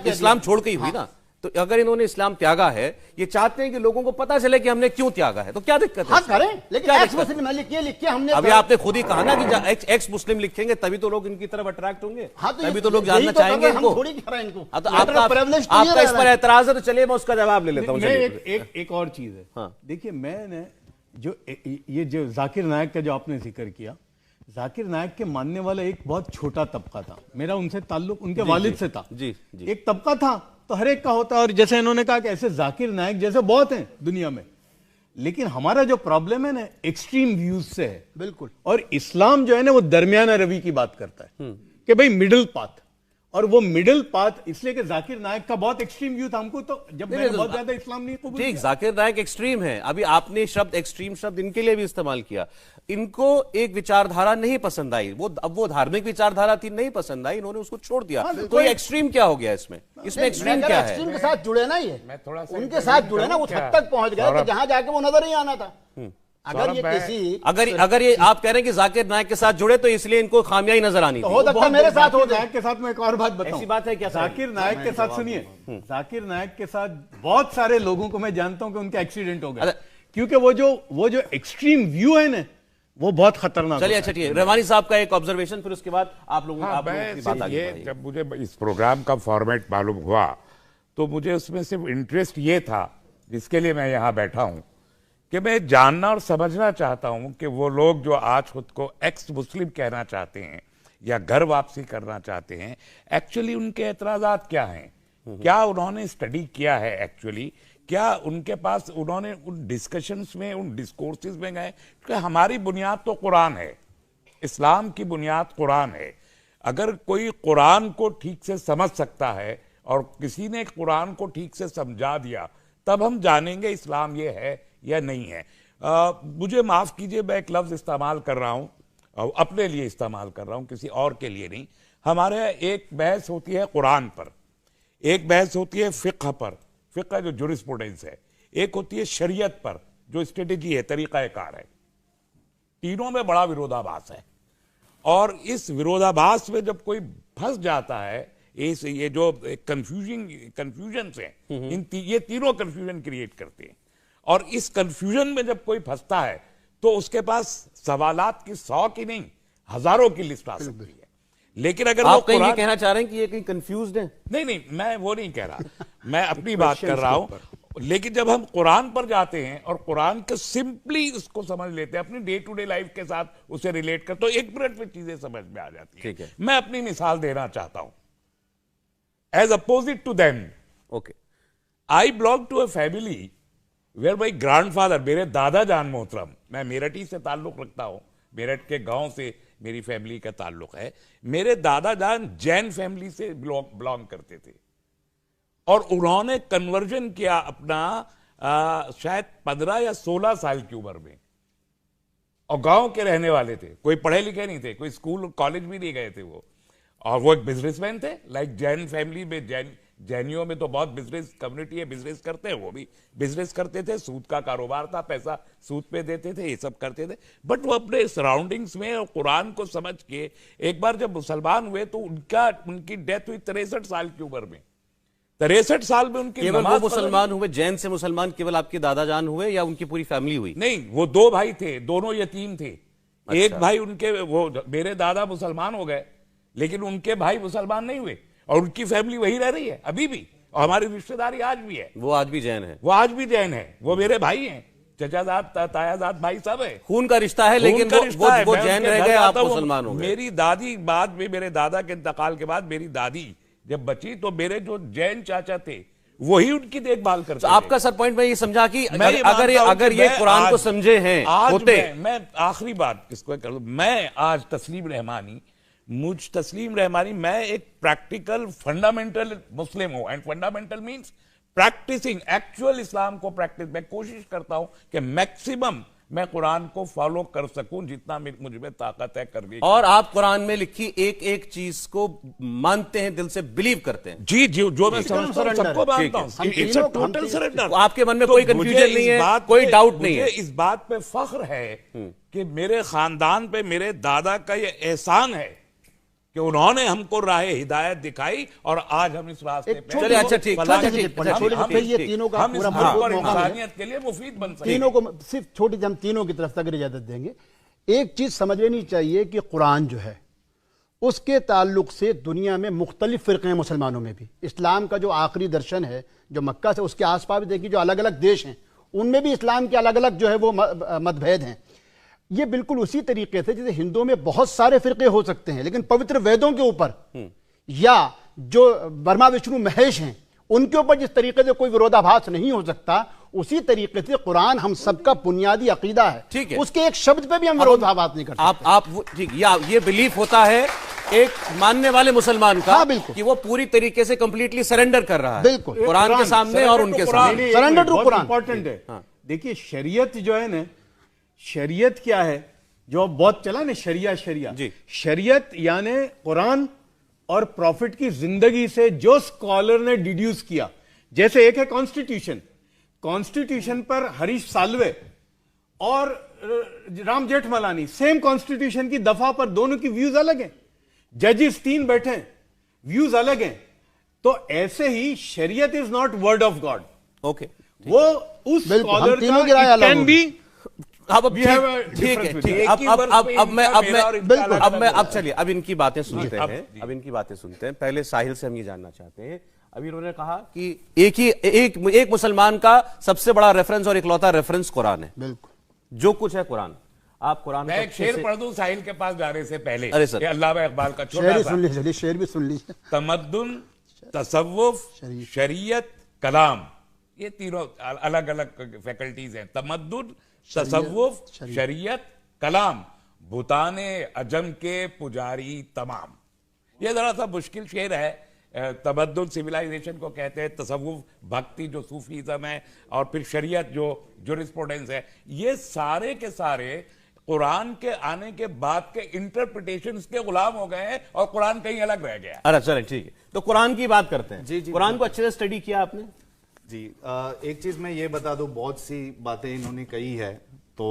इस्लाम छोड़ के ही हुई ना। तो अगर इन्होंने इस्लाम त्यागा है, ये चाहते हैं कि लोगों को पता चले कि हमने क्यों त्यागा है, तो क्या दिक्कत है? हाँ करें, लेकिन क्या एक्स दिक्कत है? मुस्लिम लिखिए हमने। अभी आपने खुद ही कहा ना कि एक्स मुस्लिम लिखेंगे तभी तो लोग इनकी तरफ अट्रैक्ट होंगे, हाँ, तभी तो लोग जानना चाहेंगे हम इनको। थोड़ी कह रहे हैं इनको। हाँ, तो Letter of privilege तो ये आपका रह इस रहा पर है। एतराज है तो चलिए मैं उसका जवाब ले लेता हूँ। एक और चीज है। हाँ। देखिए, मैंने ये जो जाकिर नायक का जो आपने जिक्र किया, जाकिर नायक के मानने वाला एक बहुत छोटा तबका था। मेरा उनसे ताल्लुक उनके वालिद से था। जी, जी। एक तबका था तो हर एक का होता है, और जैसे इन्होंने कहा कि ऐसे जाकिर नायक जैसे बहुत हैं दुनिया में, लेकिन हमारा जो प्रॉब्लम है ना, एक्सट्रीम व्यूज से है। बिल्कुल। और इस्लाम जो है ना, वो दरमियाना रवि की बात करता है कि भाई मिडिल पाथ, और वो मिडिल पाथ इसलिए कि जाकिर नायक का बहुत एक्सट्रीम व्यू था। हमको तो जब मैंने बहुत ज्यादा इस्लाम नहीं कबूल ठीक, किया। जाकिर नायक एक्सट्रीम है। अभी आपने शब्द एक्सट्रीम शब्द इनके लिए भी इस्तेमाल किया। इनको एक विचारधारा नहीं पसंद आई, अब वो धार्मिक विचारधारा थी, नहीं पसंद आई, इन्होंने उसको छोड़ दिया। तो ये एक्सट्रीम क्या हो गया इसमें एक्सट्रीम क्या है? एक्सट्रीम के साथ जुड़े ना, ये मैं थोड़ा सा उनके साथ जुड़े ना, उस हद तक पहुंच गए कि जहां जाके वो नजर नहीं आना था। अगर ये किसी अगर ये आप कह रहे हैं कि जाकिर नायक के साथ जुड़े तो इसलिए इनको खामियाई नजर आनी तो थी। हो सकता है मेरे साथ हो जाकिर जाए। नायक के साथ मैं एक और बात बताऊं। ऐसी बात है क्या? जाकिर नायक के साथ सुनिए, जाकिर नायक के साथ बहुत सारे लोगों को मैं जानता हूं कि उनका एक्सीडेंट हो गया, क्योंकि वो जो एक्सट्रीम व्यू है ना, वो बहुत खतरनाक। चलिए, अच्छा ठीक है, रहमानी साहब का एक ऑब्जर्वेशन, फिर उसके बाद आप लोगों हाँ, की बात आगे ये बढ़ाइए। जब मुझे इस प्रोग्राम का फॉर्मेट मालूम हुआ तो मुझे उसमें सिर्फ इंटरेस्ट ये था, जिसके लिए मैं यहाँ बैठा हूँ, कि मैं जानना और समझना चाहता हूँ कि वो लोग जो आज खुद को एक्स मुस्लिम कहना चाहते हैं या घर वापसी करना चाहते हैं, एक्चुअली उनके एतराज़ात क्या हैं, क्या उन्होंने स्टडी किया है एक्चुअली, क्या उनके पास उन्होंने उन डिस्कशंस में, उन डिस्कोर्सेज में गए? क्योंकि हमारी बुनियाद तो कुरान है, इस्लाम की बुनियाद कुरान है। अगर कोई कुरान को ठीक से समझ सकता है और किसी ने कुरान को ठीक से समझा दिया, तब हम जानेंगे इस्लाम ये है या नहीं है। मुझे माफ़ कीजिए, मैं एक लफ्ज़ इस्तेमाल कर रहा हूँ, अपने लिए इस्तेमाल कर रहा हूँ, किसी और के लिए नहीं। हमारे एक बहस होती है कुरान पर, एक बहस होती है फ़िक़्ह पर, फ़िक़्ह जो जुरिस्प्रूडेंस है, एक होती है शरीयत पर जो स्ट्रेटेजी है, तरीक़ाकार है। तीनों में बड़ा विरोधाभास है, और इस विरोधाभास में जब कोई फंस जाता है, ये जो कंफ्यूजन है, ये तीनों कंफ्यूजन क्रिएट करते हैं, और इस कंफ्यूजन में जब कोई फंसता है तो उसके पास सवालात की 100 की नहीं, हजारों की लिस्ट आ सकती है। लेकिन अगर आप कहीं ये कहना चाह रहे हैं कि ये कहीं कंफ्यूज्ड है? नहीं, मैं वो नहीं कह रहा, मैं अपनी बात कर रहा हूं। लेकिन जब हम कुरान पर जाते हैं और कुरान के सिंपली उसको समझ लेते हैं, अपनी डे टू डे लाइफ के साथ उसे रिलेट कर, तो 1 मिनट में चीजें समझ में आ जाती है। ठीक है। मैं अपनी मिसाल देना चाहता हूं, as opposite to them. Okay, I belong to a family where my grandfather, मेरे दादा जान मोहतरम, मैं मेरठ ही से ताल्लुक रखता हूं, मेरठ के गांव से मेरी फैमिली का ताल्लुक है। मेरे दादा जान जैन फैमिली से बिलोंग करते थे, और उन्होंने कन्वर्जन किया अपना शायद 15 या 16 साल की उम्र में, और गांव के रहने वाले थे, कोई पढ़े लिखे नहीं थे, कोई स्कूल कॉलेज भी नहीं गए थे वो, और वो एक बिजनेसमैन थे। लाइक जैन फैमिली में, जैनियों में तो बहुत बिजनेस कम्युनिटी है, बिजनेस करते हैं, वो भी बिजनेस करते थे, सूद का कारोबार था, पैसा सूद पे देते थे, ये सब करते थे। बट वो अपने सराउंडिंग्स में और कुरान को समझ के एक बार जब मुसलमान हुए तो उनकी डेथ हुई 63 साल की उम्र में। 63 साल में उनकी केवल वो मुसलमान हुए, जैन से मुसलमान केवल आपके दादा जान हुए या उनकी पूरी फैमिली हुई? नहीं, वो 2 भाई थे, दोनों यतीम थे। अच्छा। एक भाई उनके, वो मेरे दादा मुसलमान हो गए, लेकिन उनके भाई मुसलमान नहीं हुए, और उनकी फैमिली वही रह रही है अभी भी, और हमारी रिश्तेदारी आज भी है। वो आज भी जैन है? वो आज भी जैन है, वो मेरे भाई हैं, चचाजाद तायाजाद भाई सब है, खून का रिश्ता है, लेकिन वो जैन रह गए, आप मुसलमान हो गए। मेरी दादी बाद में, मेरे दादा के इंतकाल के बाद मेरी दादी जब बची तो मेरे जो जैन चाचा थे वही उनकी देखभाल करते थे। आपका सर पॉइंट में ये समझा कि अगर ये कुरान को समझे हैं होते। मैं आखिरी बात इसको कर दूं, मैं आज तस्लीम रहमानी, मैं एक प्रैक्टिकल फंडामेंटल मुस्लिम हूं, and fundamental means practicing actual इस्लाम को प्रैक्टिस। मैं कोशिश करता हूं कि मैक्सिमम मैं कुरान को फॉलो कर सकूं जितना मुझ में ताकत है करने की। और आप कुरान में लिखी एक एक चीज को मानते हैं, दिल से बिलीव करते हैं? जी, जो मैं समझता हूं सबको मानता हूं। It's a total surrender. आपके मन में कोई कंफ्यूजन नहीं है, कोई डाउट नहीं है? इस बात पे फख्र है कि मेरे खानदान पे मेरे दादा का ये एहसान है कि उन्होंने हमको राह हिदायत दिखाई और आज हम इस रास्ते पे चलिए, अच्छा, ठीक, फलाह अच्छा, की- ठीक, हम- अच्छा, ठीक, हम- फिर ये तीनों का हम इस पूरा मुल्क भरपूर और मौका है। इंसानियत के लिए मुफीद बन सकते तीनों को सिर्फ छोटी सी हम तीनों की तरफ से अगर इजाजत देंगे, एक चीज समझ लेनी चाहिए कि कुरान जो है उसके ताल्लुक से दुनिया में मुख्तलिफ फ़िरक़े हैं मुसलमानों में भी। इस्लाम का जो आखिरी दर्शन है जो मक्का से उसके आसपास भी देखिए जो अलग अलग देश हैं उनमें भी इस्लाम के अलग अलग जो है वो मतभेद हैं। ये बिल्कुल उसी तरीके से जैसे हिंदुओं में बहुत सारे फ़िरक़े हो सकते हैं लेकिन पवित्र वेदों के ऊपर या जो ब्रह्मा विष्णु महेश हैं उनके ऊपर जिस तरीके से कोई विरोधाभास नहीं हो सकता उसी तरीके से कुरान हम सबका बुनियादी अकीदा है। ठीक है। उसके एक शब्द पे भी हम विरोधाभास नहीं कर सकते। आप ठीक, या ये बिलीफ होता है एक मानने वाले मुसलमान का, हाँ, बिल्कुल। कि वो पूरी तरीके से कंप्लीटली सरेंडर कर रहा है बिल्कुल। कुरान के सामने और उनके सामने। Surrender to Quran। इंपॉर्टेंट है। देखिए शरीयत जो है ना, शरीयत क्या है जो अब बहुत चला ना, शरिया जी। शरीयत यानी कुरान और प्रॉफिट की जिंदगी से जो स्कॉलर ने डिड्यूस किया। जैसे एक है कॉन्स्टिट्यूशन, कॉन्स्टिट्यूशन पर हरीश साल्वे और राम जेठमलानी सेम कॉन्स्टिट्यूशन की दफा पर दोनों की व्यूज अलग हैं, जजेस 3 बैठे हैं, व्यूज अलग हैं। तो ऐसे ही शरीयत is not word of God. Okay, वो उस बिल्कुल, हम स्कॉलर तीनों की राय का अलग कैन होगी। बी अब We have a ठीक है, difference ठीक है। एक ही वर्ष पे इनका मेरा और इनका अलग अलग अब चलिए अब इनकी बातें सुनते हैं। अब इनकी बातें सुनते हैं। पहले साहिल से हम ये जानना चाहते हैं, अभी उन्होंने कहा कि एक मुसलमान का सबसे बड़ा रेफरेंस और इकलौता रेफरेंस कुरान है। बिल्कुल, जो कुछ है कुरान, आप कुरान मैं को एक अच्छे शेर से- पढ़ दूं साहिल के पास जाने से पहले। अरे सर। ये अल्लामा इकबाल का शेर छोटा भी सा सुन लीजिए, चलिए शेर भी सुन लीजिए। तमद्दुन, तसव्वुफ, शरीयत, कलाम, ये तीनों अलग अलग फैकल्टीज हैं। तमद्दुन, तसव्वुफ, शरीयत, कलाम, भूताने अजम के पुजारी तमाम। ये जरा सा मुश्किल शेर है। तमद्दुन सिविलाइजेशन को कहते हैं, तसव्वुफ भक्ति जो सूफीज़म है, और फिर शरीयत जो जुरिस्प्रूडेंस है। ये सारे के सारे कुरान के आने के बाद के इंटरप्रिटेशंस के गुलाम हो गए हैं और कुरान कहीं अलग रह गया। अरे चलें, ठीक है, तो कुरान की बात करते हैं। जी, जी, कुरान को अच्छे से स्टडी किया आपने? जी, एक चीज मैं ये बता दूं, बहुत सी बातें इन्होंने कही है तो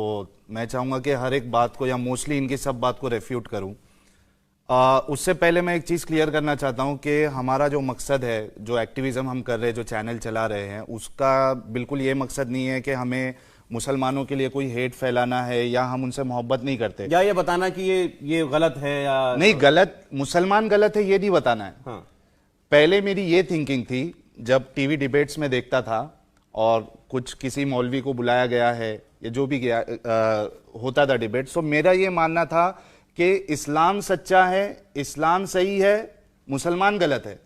मैं चाहूंगा कि हर एक बात को या मोस्टली इनकी सब बात को रेफ्यूट करूं। उससे पहले मैं एक चीज क्लियर करना चाहता हूं कि हमारा जो मकसद है, जो एक्टिविज्म हम कर रहे हैं, जो चैनल चला रहे हैं, उसका बिल्कुल ये मकसद नहीं है कि हमें मुसलमानों के लिए कोई हेट फैलाना है या हम उनसे मोहब्बत नहीं करते। या ये बताना कि ये गलत है या नहीं, गलत मुसलमान गलत है ये नहीं बताना है। हाँ। पहले मेरी ये थिंकिंग थी जब टीवी डिबेट्स में देखता था और कुछ किसी मौलवी को बुलाया गया है या जो भी गया होता था डिबेट, तो मेरा ये मानना था कि इस्लाम सच्चा है, इस्लाम सही है, मुसलमान गलत है।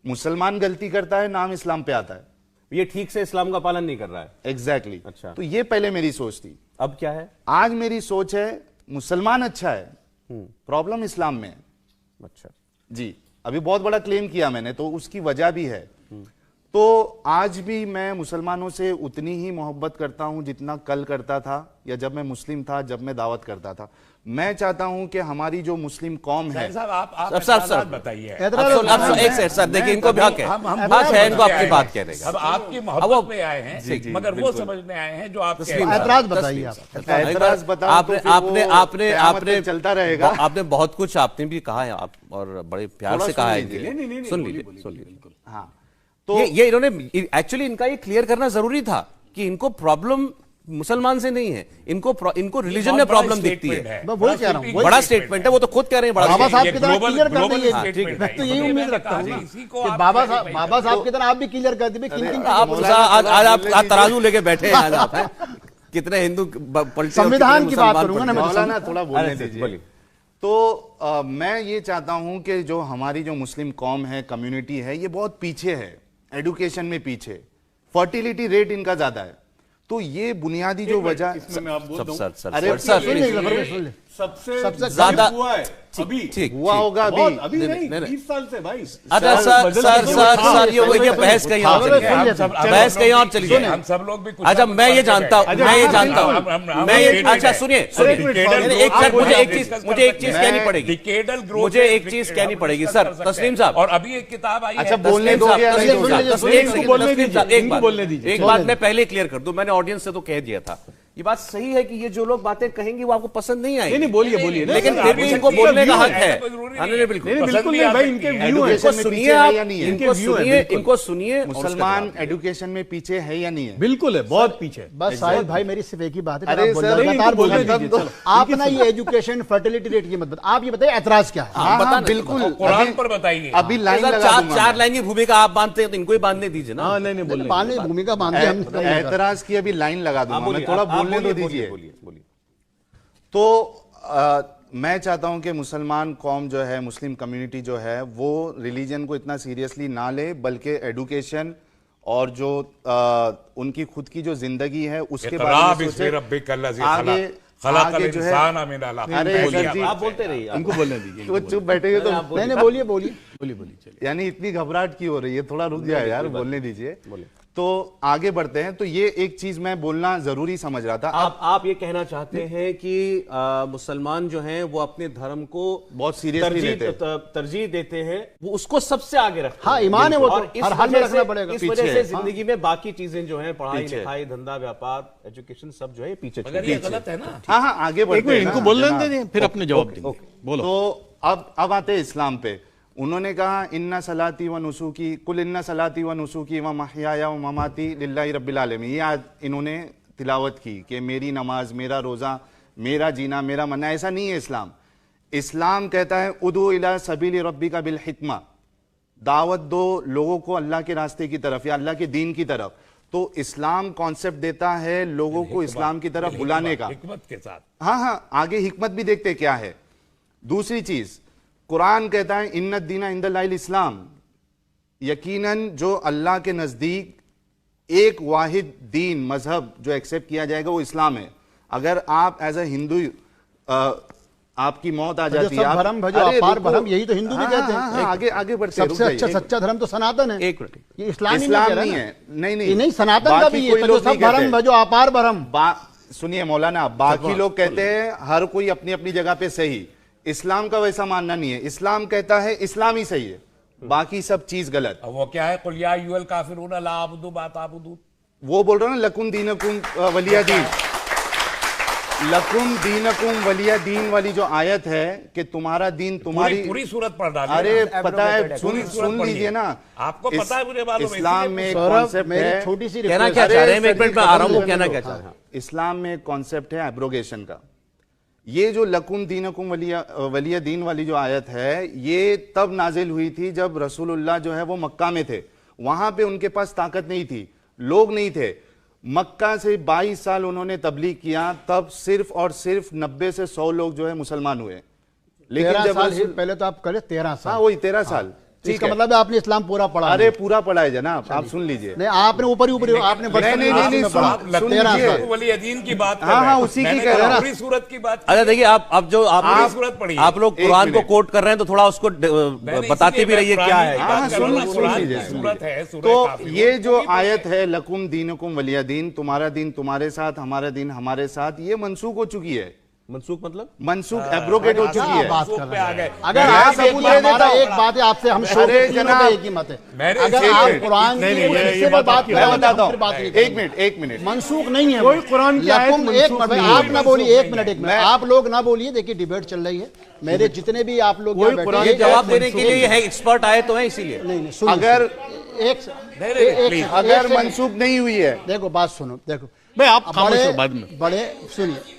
मुसलमान गलती करता है, नाम इस्लाम पे आता है। ये ठीक से इस्लाम का पालन नहीं कर रहा है। एग्जैक्टली। अच्छा। तो ये पहले मेरी सोच थी। अब क्या है? आज मेरी सोच है मुसलमान अच्छा है, प्रॉब्लम इस्लाम में है। अच्छा जी, अभी बहुत बड़ा क्लेम किया मैंने, तो उसकी वजह भी है। तो आज भी मैं मुसलमानों से उतनी ही मोहब्बत करता हूं जितना कल करता था या जब मैं मुस्लिम था, जब मैं दावत करता था। मैं चाहता हूं कि हमारी जो मुस्लिम कौम है, साहब आप सर, बताइए। अब एक सेकंड सर, देखिए इनको भी हक है, हक है इनको आपकी बात कहने का। अब आपकी मोहब्बत पे आए हैं, मगर वो समझने आए हैं जो आप ऐतराज बताइए आप। ऐतराज बताओ आपने तो फिर वो आपने आपने क़यामत आपने तक चलता रहेगा। आपने बहुत कुछ आपने भी कहा है, आप और बड़े प्यार थोड़ा से कहा है सुन इनके लीजिए। लिए। सुन लीजिए। हाँ, तो ये इन्होंने एक्चुअली इनका ये क्लियर करना जरूरी था कि इनको प्रॉब्लम मुसलमान से नहीं है, इनको रिलीजन में प्रॉब्लम दिखती है। मैं वही कह रहा हूँ, बड़ा स्टेटमेंट है, वो तो खुद कह रहे हैं बड़ा बाबा statement साहब है। की तरह क्लियर कर देंगे। statement मैं है। तो यही इसलिए उम्मीद मैंने रखता हूँ कहा ना जी, इसी को कि आप बाबा कहते साहब की तरह आप भी क्लियर कर देंगे किन आप तराजू लेके बैठे हैं आज आप, हैं? कितने हिंदू पलटे और संविधान कितने की बात मुसलमान करूंगा ना पलटे। मैं। मौलाना थोड़ा बोलने अरे दीजिए। बोलिए। तो मैं ये चाहता हूं कि जो हमारी जो मुस्लिम कौम है, कम्युनिटी है, ये बहुत पीछे है, एडुकेशन में पीछे, फर्टिलिटी रेट इनका ज्यादा है। तो ये बुनियादी जो वजह, इसमें मैं आप बोल दूं, सर सर अरे सर, सर सुन लीजिए, please। सुन लीजिए। सबसे ज्यादा हुआ है अभी, ठीक हुआ होगा बहुत अभी। अभी नहीं, नहीं, नहीं। 20 साल से भाई। अच्छा सर सर सर सर ये बहस कहीं और चली सुन गई। लेते हैं। बहस कहीं और चली गई। हम सब लोग भी कुछ अच्छा मैं ये जानता हूँ, मैं ये जानता हूँ, मैं ये अच्छा सुनिए सुनिए एक सर मुझे एक चीज कहनी पड़ेगी, मुझे एक चीज कहनी पड़ेगी सर, तस्लीम साहब। और अभी एक किताब आई अच्छा, है, बोलने दो या नहीं बोलने दीजिए, इनको बोलने दीजिए, इनको बोलने दीजिए। एक बात मैं पहले क्लियर कर दूं, मैंने ऑडियंस से तो कह दिया था ये बात सही है कि ये जो लोग बातें कहेंगे वो आपको पसंद नहीं आएगी। नहीं बोलिए बोलिए, लेकिन फिर भी इनको बोलने का हक है। नहीं बिल्कुल बिल्कुल नहीं भाई, इनके व्यू है। इनको सुनिए आप, इनको सुनिए। मुसलमान एजुकेशन में पीछे है या नहीं है? बिल्कुल है, बहुत पीछे। बस साहिल भाई मेरी सिर्फ एक ही बात है, अरे आप सर, लगातार बोल रहे बोलने दीजिए, हैं। आप ना ये एजुकेशन फर्टिलिटी रेट की मत बताइए, आप ये बताइए ऐतराज क्या है। हाँ बिल्कुल, कुरान पर बताइए। अभी लाइन लगा दूंगा। चार लाइन की भूमिका आप बांधते हैं तो इनको ही बांधने दीजिए ना। नहीं बोलने पालने भूमिका बांधे हम ऐतराज की अभी लाइन लगा दूंगा, मैं थोड़ा बोलने तो दीजिए। बोलिए। तो मैं चाहता हूं कि मुसलमान कौम जो है, मुस्लिम कम्युनिटी जो है, वो रिलीजन को इतना सीरियसली ना ले, बल्कि एडुकेशन और जो उनकी खुद की जो जिंदगी है उसके बारे में सोचे। आगे जो है, अरे सर जी आप बोलते रहिए, इनको बोलने दीजिए। वो चुप बैठेंगे तो नहीं बोलिए बोलिए। चलिए। यानी इतनी घबराहट क्यों हो रही है? थोड़ा रुक जाए यार, बोलने दीजिए। तो आगे बढ़ते हैं। तो ये एक चीज मैं बोलना जरूरी समझ रहा था। आप ये कहना चाहते हैं कि मुसलमान जो हैं वो अपने धर्म को बहुत सीरियसली लेते हैं, तरजीह देते हैं, वो उसको सबसे आगे रखते हैं। हाँ, ईमान है वो, और तो हर हाल में रखना पड़ेगा। इस वजह से जिंदगी में बाकी चीजें जो हैं, पढ़ाई लिखाई, धंधा व्यापार, एजुकेशन, सब जो है पीछे गलत है ना। हाँ आगे बढ़ते हैं। इनको बोलने दें, फिर अपने जवाब देंगे। बोलो। तो अब आते हैं इस्लाम पे। उन्होंने कहा इन्ना सलाती व नुसूकी कुल इन्ना सलाती व नुसूकी व महयाया व ममाती लिल्लाहि रब्बिल आलमीन। ये आज इन्होंने तिलावत की कि मेरी नमाज, मेरा रोजा, मेरा जीना, मेरा मरना। ऐसा नहीं है इस्लाम। इस्लाम कहता है उदू इला सबील रब्बिका बिल हिक्मा, दावत दो लोगों को अल्लाह के रास्ते की तरफ या अल्लाह के दीन की तरफ। तो इस्लाम कॉन्सेप्ट देता है लोगों को इस्लाम की तरफ बुलाने का, हिकमत के साथ। हाँ आगे हिकमत भी देखते क्या है। दूसरी चीज, कुरान कहता है इन्ना दीना इंदल्लाहिल इस्लाम, यकीनन जो अल्लाह के नजदीक एक वाहिद दीन मजहब जो एक्सेप्ट किया जाएगा वो इस्लाम है। अगर आप एज ए हिंदू आपकी मौत आ जाती है, भरम भजो अपार भरम, यही तो हिंदू भी कहते हैं। आगे बढ़ते हैं। सबसे अच्छा सच्चा धर्म तो सनातन है। एक मिनट, ये इस्लाम नहीं है। नहीं सनातन का भी है, तो सब भरम भजो अपार भरम। सुनिए मौलाना, बाकी लोग कहते हैं हर कोई अपनी अपनी जगह पे सही। इस्लाम का वैसा मानना नहीं है। इस्लाम कहता है इस्लाम ही सही है, बाकी सब चीज गलत। वो क्या है? कुल या अय्युहल काफिरून ला अअबुदु मा ताबुदून। वो बोल रहा हूं ना, लकुम दीनकुम वलिया दीन। लकुम दीनकुम वलिया दीन वाली जो आयत है कि तुम्हारा दीन तुम्हारी पूरी सूरत पढ़ डाली। अरे पता है, सुन लीजिए ना, आपको पता है, मुझे मालूम है। इस्लाम में कॉन्सेप्ट है, छोटी सी कहना क्या चाह रहे हैं, मैं एक मिनट में आ रहा हूं, वो कहना क्या चाह रहे हैं। इस्लाम में कॉन्सेप्ट है एब्रोगेशन का। ये जो लकुम दीनकुम वलिया दीन वाली जो आयत है, ये तब नाजिल हुई थी जब रसूलुल्लाह जो है वो मक्का में थे। वहां पे उनके पास ताकत नहीं थी, लोग नहीं थे। मक्का से 22 साल उन्होंने तबलीग किया, तब सिर्फ और सिर्फ 90 से 100 लोग जो है मुसलमान हुए। लेकिन जब पहले तो आप करे 13 साल। हाँ वही 13 साल। इसका मतलब है आपने इस्लाम पूरा पढ़ा। अरे पूरा पढ़ा है जनाब, आप सुन लीजिए। नहीं, आपने ऊपर आपने सुन लीजिए वली दीन की बात। हाँ उसी की कह रहा हूं, पूरी सूरत की बात। अच्छा देखिए, आप सूरत पढ़िए। आप लोग कुरान को कोट कर रहे हैं तो थोड़ा उसको बताते भी रहिए क्या है। सुन लीजिए। तो ये जो आयत है लकुम दीनकुम वलिया दीन, तुम्हारा दिन तुम्हारे साथ, हमारा दिन हमारे साथ, ये मनसूख हो चुकी है। मनसूख मतलब मनसूख एब्रोगेट हो चुकी है। अगर आप एक बात है आपसे, हम एक ही मत है। अगर आप कुरान बताता हूँ, एक मिनट मनसूख नहीं है कोई कुरान की आयत एक मिनट आप ना बोलिए, एक मिनट आप लोग ना बोलिए। देखिए डिबेट चल रही है, मेरे जितने भी आप लोग जवाब देने के लिए है, एक्सपर्ट आए तो है इसीलिए। नहीं अगर मनसूख नहीं हुई है, देखो बात सुनो, देखो भाई आप खामोश हो बाद में। बड़े सुनिए,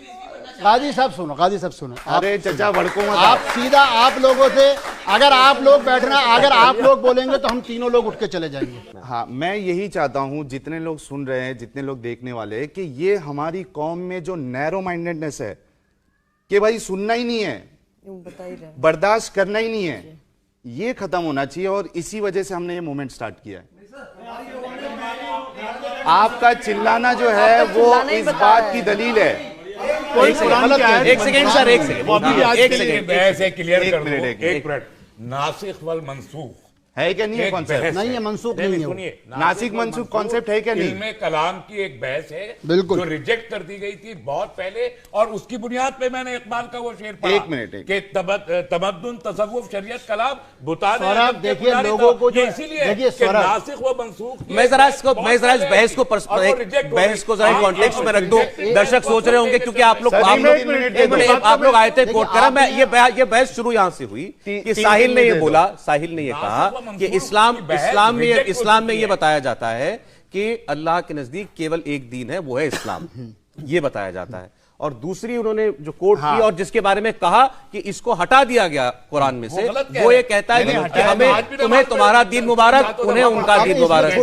गाजी साहब सुनो। अरे चचा भड़को मत। आप सीधा आप लोगों से, अगर आप लोग बैठना, अगर आप लोग बोलेंगे तो हम तीनों लोग उठ के चले जाएंगे। हाँ, मैं यही चाहता हूं, जितने लोग सुन रहे हैं, जितने लोग देखने वाले हैं, कि ये हमारी कौम में जो नैरो माइंडेडनेस है कि भाई सुनना ही नहीं है, बर्दाश्त करना ही नहीं है, ये खत्म होना चाहिए। और इसी वजह से हमने ये मूवमेंट स्टार्ट किया है। आपका चिल्लाना जो है वो इस बात की दलील है। एक सेकंड सर, एक सेकंड क्लियर कर दो। एक मिनट। नासिख वल मंसूख है क्या नहीं है कॉन्सेप्ट? नहीं है, मनसूख नहीं है वो। सुनिए, नासिक मनसूख कॉन्सेप्ट है क्या नहीं? इल्मे कलाम की एक बहस है बिल्कुल। जो रिजेक्ट कर दी गई थी बहुत पहले, और उसकी बुनियाद पे मैंने इकबाल का वो शेर पढ़ा एक मिनट, कि तमद्दुन तसव्वुफ शरीयत कलाम बुताने सौरभ, अदब के देखिए, पुजारी लोगों था। को जो- ये इसीलिए देखिए, कि सौरभ, नासिख व मनसूख मैं जरा इस बहस को कॉन्टेक्स्ट में रख दूं। दर्शक सोच रहे होंगे क्योंकि आप लोग आप लोग आए थे कोट करा। मैं ये बहस शुरू यहां से हुई कि साहिल ने ये बोला, साहिल ने ये कहा कि इस्लाम में ये बताया जाता है कि अल्लाह के नजदीक केवल एक दीन है, वो है इस्लाम। ये बताया जाता है। और दूसरी उन्होंने जो कोट की और जिसके बारे में कहा कि इसको हटा दिया गया कुरान में से, वो ये कहता है कि हमें तुम्हें तुम्हारा दीन मुबारक, उन्हें उनका दीन मुबारक।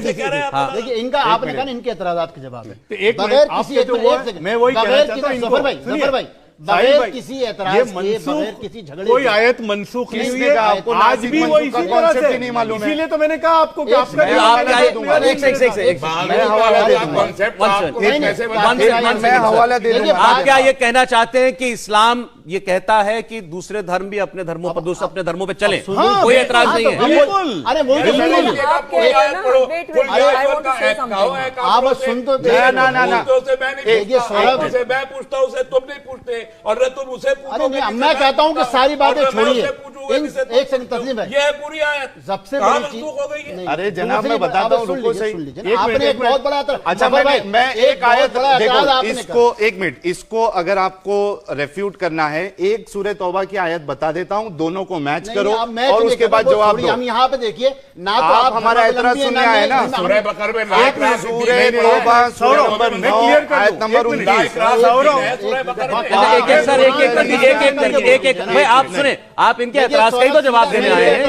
हाँ, देखिए, इनका आपने कहा ना, इनके एतराजात के जवाब में एक बगैर मिनट, किसी आपके तो वो है, मैं वही कहना चाहता हूं, जफर भाई, सुनिए, जफर भाई, साहिल बगैर भाई, किसी ये एतराज के, मनसूख बगैर किसी झगड़े कोई के- आयत मनसूख नहीं हुई किसने है, कहा आपको आज नासिक भी वो मनसूख इसी का तरह concept से, ही नहीं मालूम है? इसीलिए तो मैंने कहा आपको कि आपका मैं जवाब आपका मैंने एक- दूंगा। एक- एक- मैं हवाला दे दूंगा। कॉन्सेप्ट One आपको second. एक नहीं, पैसे नहीं, में one second, one मैं second, हवाला दे देखिए, दूंगा। आप क्या ये कहना चाहते हैं कि इस्लाम ये कहता है कि दूसरे धर्म भी अपने धर्मों पर अपने धर्मों पे चले, कोई एतराज नहीं है? बिल्कुल। अरे वो तो सुन लीजिए। आप कह रहे हैं ना, wait, wait, I want to say something. आप सुन तो ना। देखिए, सौरभ, से मैं पूछता हूं, उसे तुम नहीं पूछते, और न तुम उसे पूछोगे अरे नहीं, जिससे मैं कहता हूं कि सारी बातें और न मैं छोड़िए। उससे पूछूंगा इन- जिससे तुम एक सेकंड, पूछते हो। तस्लीम भाई। ये है पूरी आयत सबसे कहाँ बड़ी चीज मनसूख हो गई है? नहीं, अरे जनाब, दूसरी मैं बात- बताता अब हूं, सुन रुको लीजिए, सही। सुन लीजिए। एक आपने मिनट, एक बहुत बड़ा अच्छा जफर भाई, मैं एक बहुत आयत बड़ा एतराज देखो, आपने इसको एक मिनट, इसको अगर आपको रेफ्यूट करना है, एक सूरह तौबा की आयत बता देता हूं, दोनों को मैच करो और उसके बाद जवाब दो। हम यहाँ पे देखिए ना, तो आप हमारा एतराज सुनने आए ना। सूरह बकर में एक मिनट, सूरह तौबा सूरह नंबर 9 आयत नंबर 19। एक भाई आप सुने, आप इनके एतराज का ही तो जवाब देने आए हैं।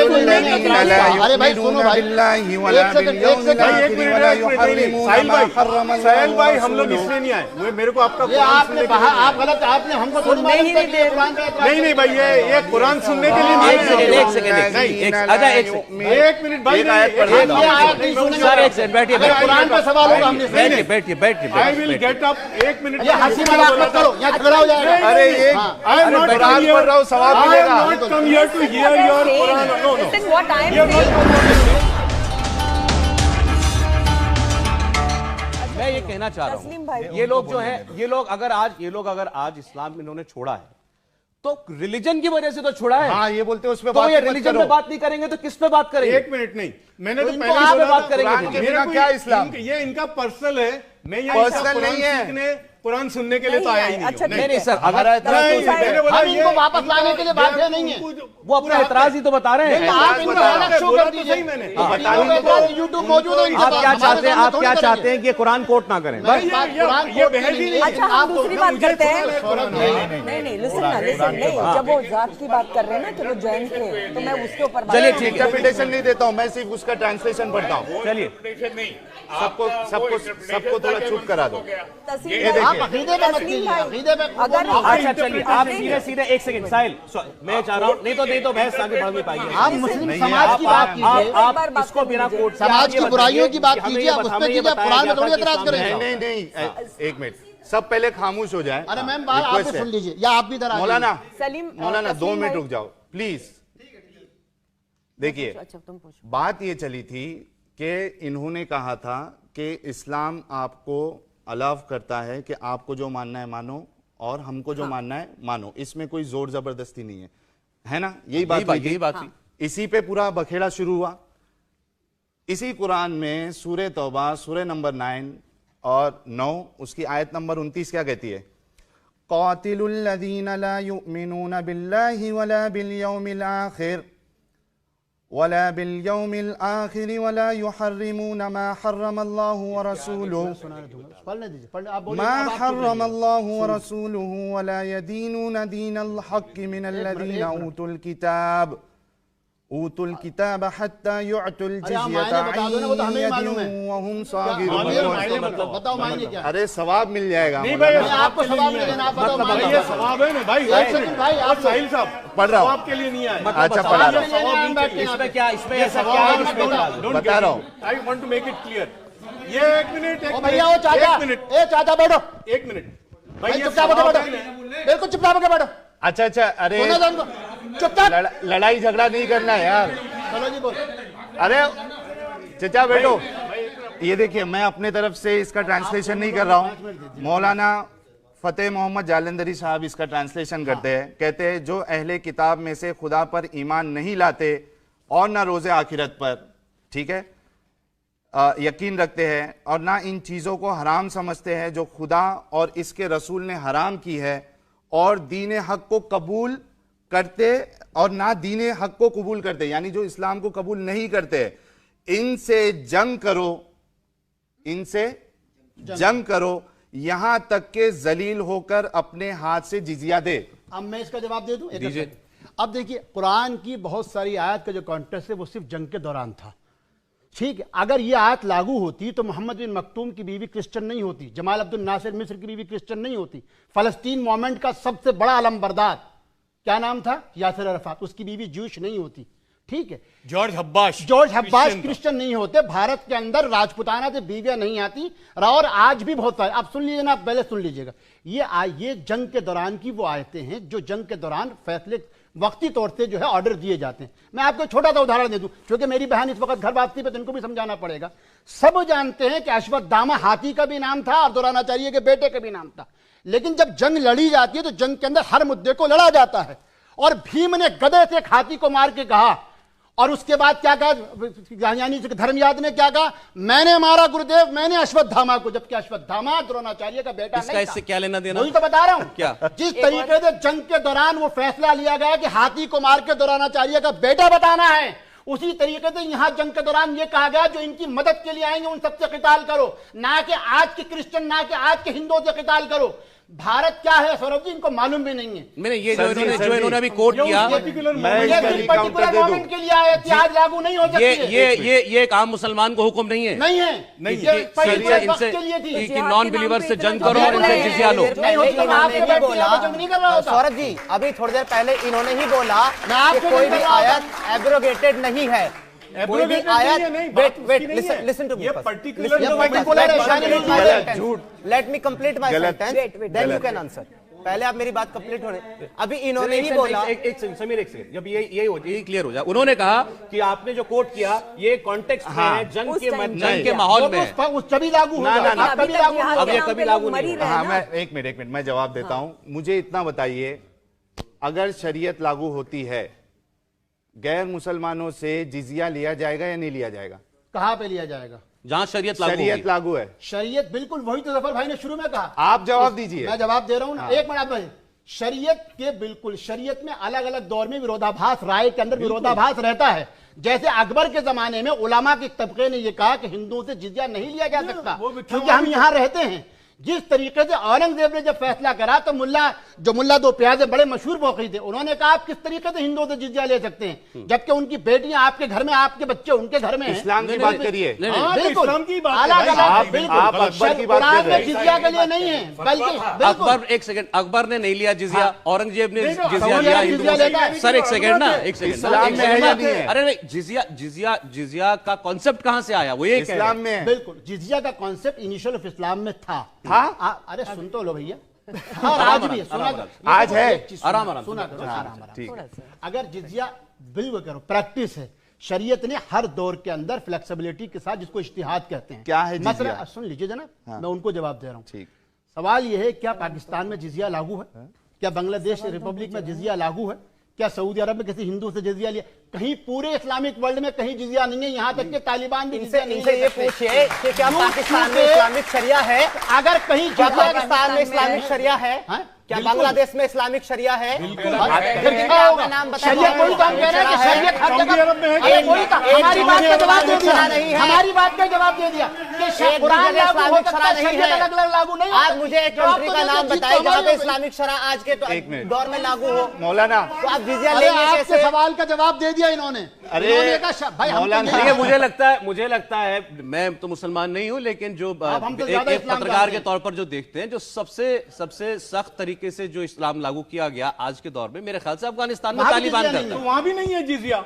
अरे भाई सुनो भाई, साहिल भाई, हम लोग इसलिए नहीं आए, वो मेरे को आपका ये कुरान आपने सुनने के कहा, लिए आप गलत, आपने हमको थोड़ी सुनने ही मालूम था नहीं कि दे ये कुरान का एतराज नहीं भाई, ये कुरान सुनने के लिए एक सेकंड, नहीं एक सेकंड, अच्छा एक सेकंड, एक मिनट भाई, एक आयत पढ़ ये आयत नहीं सुनेंगे। सर एक सेकंड बैठिए, अगर कुरान पे सवाल होगा हमने बैठिए बैठिए बैठिए आई विल गेट अप। एक मिनट, ये हंसी मजाक मत करो, यहाँ झगड़ा हो जाएगा। अरे ये आई एम नॉट कुरान पढ़ रहा हूं, सवाब मिलेगा। Not come here to hear your Quran. No no, Listen what I am saying. मैं ये कहना चाह रहा तस्लीम भाई। हूं, ये लोग जो है, ये लोग अगर आज इस्लाम इन्होंने छोड़ा है तो रिलीजन की वजह से तो छोड़ा है। हाँ, ये बोलते हैं, उस पे तो बात ये मत रिलीजन करो। पे बात नहीं करेंगे तो किस पे बात करेंगे? एक मिनट नहीं, मैंने तो इनको पहले आप बोला बात था, करेंगे कुरान के मेरे बिना को क्या इस्लाम? ये इनका पर्सनल है, मैं यहाँ पर्सनल कुरान नहीं है। सीखने, कुरान सुनने के लिए तो आया ही नहीं अच्छा, हूँ। नहीं नहीं सर, अगर हमारा एतराज नहीं, तो मैंने बोला हम ये इनको वापस लाने के लिए बाध्य नहीं है। वो अपना एतराज ही तो बता रहे हैं। आप इनको अलग शो बोला कर तो दीजिए। सही मैंने। यूट्यूब मौजूद है, आप क्या चाहते हैं, आप क्या चाहते हैं कि ये कुरान कोट ना करें? ये बहस ही नहीं। अच्छा, हम दूसरी बात करते हैं। नहीं, नहीं नहीं, लिसन ना, लिसन नहीं, जब वो जात की बात कर रहे हैं ना कि वो जैन थे, तो मैं उसके ऊपर बात चलिए, कर ठीक रही हूँ। इंटरप्रिटेशन नहीं देता हूं, मैं सिर्फ उसका ट्रांसलेशन पढ़ता हूं। चलिए, सबको थोड़ा चुप करा दो। तस्लीम ये भाई, आप अकीदे पे मत कीजिए, तस्लीम भाई, अकीदे पे अगर अच्छा चलिए, आप सीधे सीधे एक सेकंड साहिल, मैं चाह रहा हूं, नहीं तो बहस आगे बढ़ नहीं पाएगी। आप मुस्लिम समाज की बात कीजिए, आप इसको बिना कोट के समाज आप ये की बुराइयों की बात बताइए, कीजिए, आप उस पर कीजिए, आप कुरान में थोड़ी एतराज नहीं करेंगे। नहीं, एक मिनट, सब पहले खामोश हो जाए। अरे मैम, बात आप भी Request है। सुन लीजिए, या आप भी इधर आ जाइए। मौलाना सलीम, मौलाना 2 तस्लीम मिनट भाई। रुक जाओ प्लीज। देखिए, अच्छा, तुम पूछो। बात ये चली थी कि इन्होंने कहा था कि इस्लाम आपको अलाउ करता है कि आपको जो मानना है मानो और हमको जो मानना है मानो, इसमें कोई जोर जबरदस्ती नहीं है ना? यही बात थी। इसी पे पूरा बखेड़ा शुरू हुआ। इसी कुरान में सूरह तौबा सूरह नंबर 9 और 9 उसकी आयत नंबर 29 क्या कहती है? क़ातिलुल्लज़ीना ला युमिनूना बिल्लाहि वला बिल यौमिल आखिर वला युहर्रिमूना मा हर्रमल्लाहु व रसूलुहु पढ़ने दीजिए, पढ़ने आप बोलिए। मा हर्रमल्लाहु व रसूलुहु वला यदीनूना दीनल हक़्क़ि मिनल्लज़ीना ऊतुल किताब हत्ता युअतुल जिज़्यता अन यदिन वहुम सागिरून। बताओ मायने क्या है? अरे सवाब मिल जाएगा। नहीं भाई, आपको सवाब नहीं देना, आप बताओ मायने ये क्या है? सवाब है ना भाई। एक सेकंड भाई, आप साहिल साहब पढ़ रहा हूँ। आपके लिए नहीं आए। अच्छा, पढ़ा रहा हूँ, इसमें क्या, इसमें ऐसा क्या है जिसमें इतराज? बता रहा हूँ। I want to make it clear. ये एक मिनट, ओ भैया, वो चाचा, एक मिनट, ए चाचा बैठो, एक मिनट भाई भाई, ये चुपचाप होकर सवाब बैठो, है ना। बिल्कुल चुपचाप होकर बैठो, अच्छा, अरे सुनो तो उनको, चुपचाप। लड़ाई झगड़ा नहीं करना है यार। चलो जी बोल। अरे चचा बैठो, ये देखिए मैं अपने तरफ से इसका ट्रांसलेशन नहीं कर रहा हूँ, मौलाना फतेह मोहम्मद जालंधरी साहब इसका ट्रांसलेशन करते हैं। कहते हैं जो अहले किताब में से खुदा पर ईमान नहीं लाते और ना रोजे आखिरत पर, ठीक है, यकीन रखते हैं और ना इन चीजों को हराम समझते हैं जो खुदा और इसके रसूल ने हराम की है, और दीन हक को कबूल करते और ना दीन हक को कबूल करते, यानी जो इस्लाम को कबूल नहीं करते, इनसे जंग करो, इनसे जंग करो, यहां तक के जलील होकर अपने हाथ से जिजिया दे। अब मैं इसका जवाब दे दूं। अब देखिए कुरान की बहुत सारी आयत का जो कॉन्टेक्स्ट है वो सिर्फ जंग के दौरान था, ठीक है। अगर ये आयत लागू होती तो मोहम्मद बिन मखतूम की बीवी क्रिश्चियन नहीं होती, जमाल अब्दुल नासिर मिस्र की बीवी क्रिश्चियन नहीं होती, फलस्तीन मूवमेंट का सबसे बड़ा अलमबरदार क्या नाम था, यासिर अरफात, उसकी बीवी जूश नहीं होती, ठीक है। जॉर्ज हब्बाश क्रिश्चियन नहीं होते। भारत के अंदर राजपुताना से बीवियां नहीं आती, और आज भी बहुत सारे। आप सुन लीजिए ना, पहले सुन लीजिएगा, ये जंग के दौरान की वो आयतें हैं जो जंग के दौरान फैसले वक्ती तौर से जो है ऑर्डर दिए जाते हैं। मैं आपको एक छोटा सा उदाहरण दे दूं, क्योंकि मेरी बहन इस वक्त घर वापसी पे, तो इनको भी समझाना पड़ेगा। सब जानते हैं कि अश्वत्थामा हाथी का भी नाम था और द्रोणाचार्य के बेटे का भी नाम था, लेकिन जब जंग लड़ी जाती है तो जंग के अंदर हर मुद्दे को लड़ा जाता है। और भीम ने गदे से एक हाथी को मार के कहा, और उसके बाद क्या कहा, यानी धर्मयाद ने क्या कहा, मैंने मारा गुरुदेव, मैंने अश्वत्थामा को, जबकि अश्वत्थामा द्रोणाचार्य का बेटा नहीं था। इससे क्या लेना देना, वही तो बता रहा हूं। क्या जिस तरीके से जंग के दौरान वो फैसला लिया गया कि हाथी को मार के द्रोणाचार्य का बेटा बताना है, उसी तरीके से यहां जंग के दौरान ये कहा गया जो इनकी मदद के लिए आएंगे उन सबसे क़िताल करो, ना कि आज के क्रिश्चियन, ना कि आज के हिंदुओं से क़िताल करो। भारत क्या है सौरभ जी, इनको मालूम भी नहीं है। मैंने ये जो इन्होंने अभी कोट किया, पर्टिकुलर मोमेंट के लिए आया, इतिहास लागू नहीं हो सकती है। ये एक आम मुसलमान को हुक्म नहीं है, नहीं है, इनसे नॉन बिलीवर से जंग करो और इनसे जिजिया लो। सौरभ जी अभी थोड़ी देर पहले इन्होंने ही बोला कि कोई भी आयत एब्रोगेटेड नहीं है, कोई भी आयत। Listen to me, let me complete my sentence, then you can answer. पहले आप मेरी बात कंप्लीट होने, अभी इन्होंने ही बोला। एक समीर, एक सेकंड, जब ये क्लियर हो जाए, उन्होंने कहा कि आपने जो कोट किया ये कॉन्टेक्स्ट में है, जंग के माहौल में, तभी लागू होगा, अब ये कभी लागू नहीं। हाँ, मैं एक मिनट मैं जवाब देता हूं। मुझे इतना बताइए, अगर शरीयत लागू होती है, गैर मुसलमानों से जिजिया लिया जाएगा या नहीं लिया जाएगा? कहां पे लिया जाएगा? जहां शरीयत लागू है। शरीयत बिल्कुल, वही तो जफर भाई ने शुरू में कहा। आप जवाब दीजिए। मैं जवाब दे रहा हूं ना, एक मिनट भाई। शरीयत के बिल्कुल, शरीयत में अलग अलग दौर में विरोधाभास, राय के अंदर विरोधाभास रहता है। जैसे अकबर के जमाने में उलमा के तबके ने यह कहा कि हिंदुओं से जिजिया नहीं लिया जा सकता क्योंकि हम यहां रहते हैं। जिस तरीके से औरंगजेब ने जब फैसला करा तो मुल्ला दो प्याजे बड़े मशहूर मौक़ी थे, उन्होंने कहा आप किस तरीके से हिंदुओं से जिजिया ले सकते हैं जबकि उनकी बेटियां आपके घर में, आपके बच्चे उनके घर में हैं। इस्लाम की बात करिए, बिल्कुल जिजिया के लिए नहीं है, बल्कि अकबर, एक सेकंड, अकबर ने नहीं लिया जिजिया, औरंगजेब ने जिजिया लिया। सर एक सेकंड ना, एक सेकंड, अरे नहीं, जिजिया का कॉन्सेप्ट कहां से आया, वो ये इस्लाम में है। बिल्कुल, जिजिया का कॉन्सेप्ट इनिशियल ऑफ इस्लाम में था। अरे सुन तो लो भैया, आज भी सुना, आज है, आराम सुना करो, आराम। अगर जिजिया बिल्कुल करो, प्रैक्टिस है। शरीयत ने हर दौर के अंदर फ्लेक्सिबिलिटी के साथ, जिसको इज्तिहाद कहते हैं। क्या है मसला सुन लीजिए जनाब, मैं उनको जवाब दे रहा हूं। ठीक, सवाल यह है, क्या पाकिस्तान में जिजिया लागू है? क्या बांग्लादेश रिपब्लिक में जिजिया लागू है? क्या सऊदी अरब में किसी हिंदू से जिजिया लिया? कहीं पूरे इस्लामिक वर्ल्ड में कहीं जिजिया नहीं है, यहाँ तक कि तालिबान भी इनसे ये पूछिए कि क्या पाकिस्तान में इस्लामिक शरिया है? अगर कहीं पाकिस्तान में इस्लामिक शरिया है, क्या बांग्लादेश में इस्लामिक शरिया है? नाम बताइए। कोई काम कह रहा है कि शरीयत हर जगह, हमारी बात का जवाब दे दिया, हमारी बात का जवाब दे दिया कि कुरान लागू हो सकता है, शरीयत अलग-अलग लागू नहीं। आप मुझे एक कंट्री का नाम बताइए जहाँ पे इस्लामिक शरिया आज के दौर में लागू हो। मौलाना, तो आप जिजिया लेंगे कैसे? सवाल का जवाब दे दिया इन्होंने। अरे मौलाना, मुझे लगता है, मैं तो मुसलमान नहीं हूं, लेकिन जो एक पत्रकार के तौर पर जो देखते हैं, जो सबसे सख्त तरीके से जो इस्लाम लागू किया गया आज के दौर में, मेरे ख्याल से अफगानिस्तान में तालिबान करता है। वहां भी नहीं है जिजिया,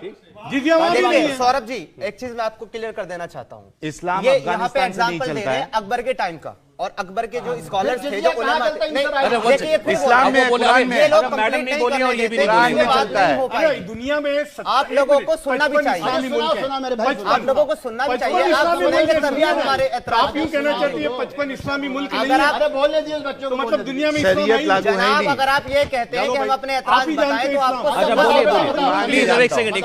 जिजिया वहां भी नहीं है। सौरभ जी एक चीज मैं आपको क्लियर कर देना चाहता हूं, इस्लाम ये यहाँ पे एग्जाम्पल दे रहे हैं अकबर के टाइम का। और अकबर के जो स्कॉलर्स थे, जो उलमा थे, देखिए इस्लाम में कुरान में ये लोग मैडम कंप्लीट नहीं नहीं बोली और करने ये भी देते, नहीं ये बोली। बात नहीं हो पाएगी। दुनिया में आप लोगों को सुनना भी चाहिए, आप लोगों को सुनना भी चाहिए, आप सुनेंगे तभी हमारे एतराज। आप यूं कहना चाहती है 55 इस्लामी मुल्क नहीं अगर है? आप बोलने दिए बच्चों तो को, मतलब दुनिया में शरीयत इस्लाम लागू है ही जनाब, नहीं। अगर आप ये कहते हैं कि हम अपने आप एतराज ही जानते बताएं तो हैं आपको इस्लाम। अच्छा, समझ बोलिए नहीं आता। प्लीज, एक सेकंड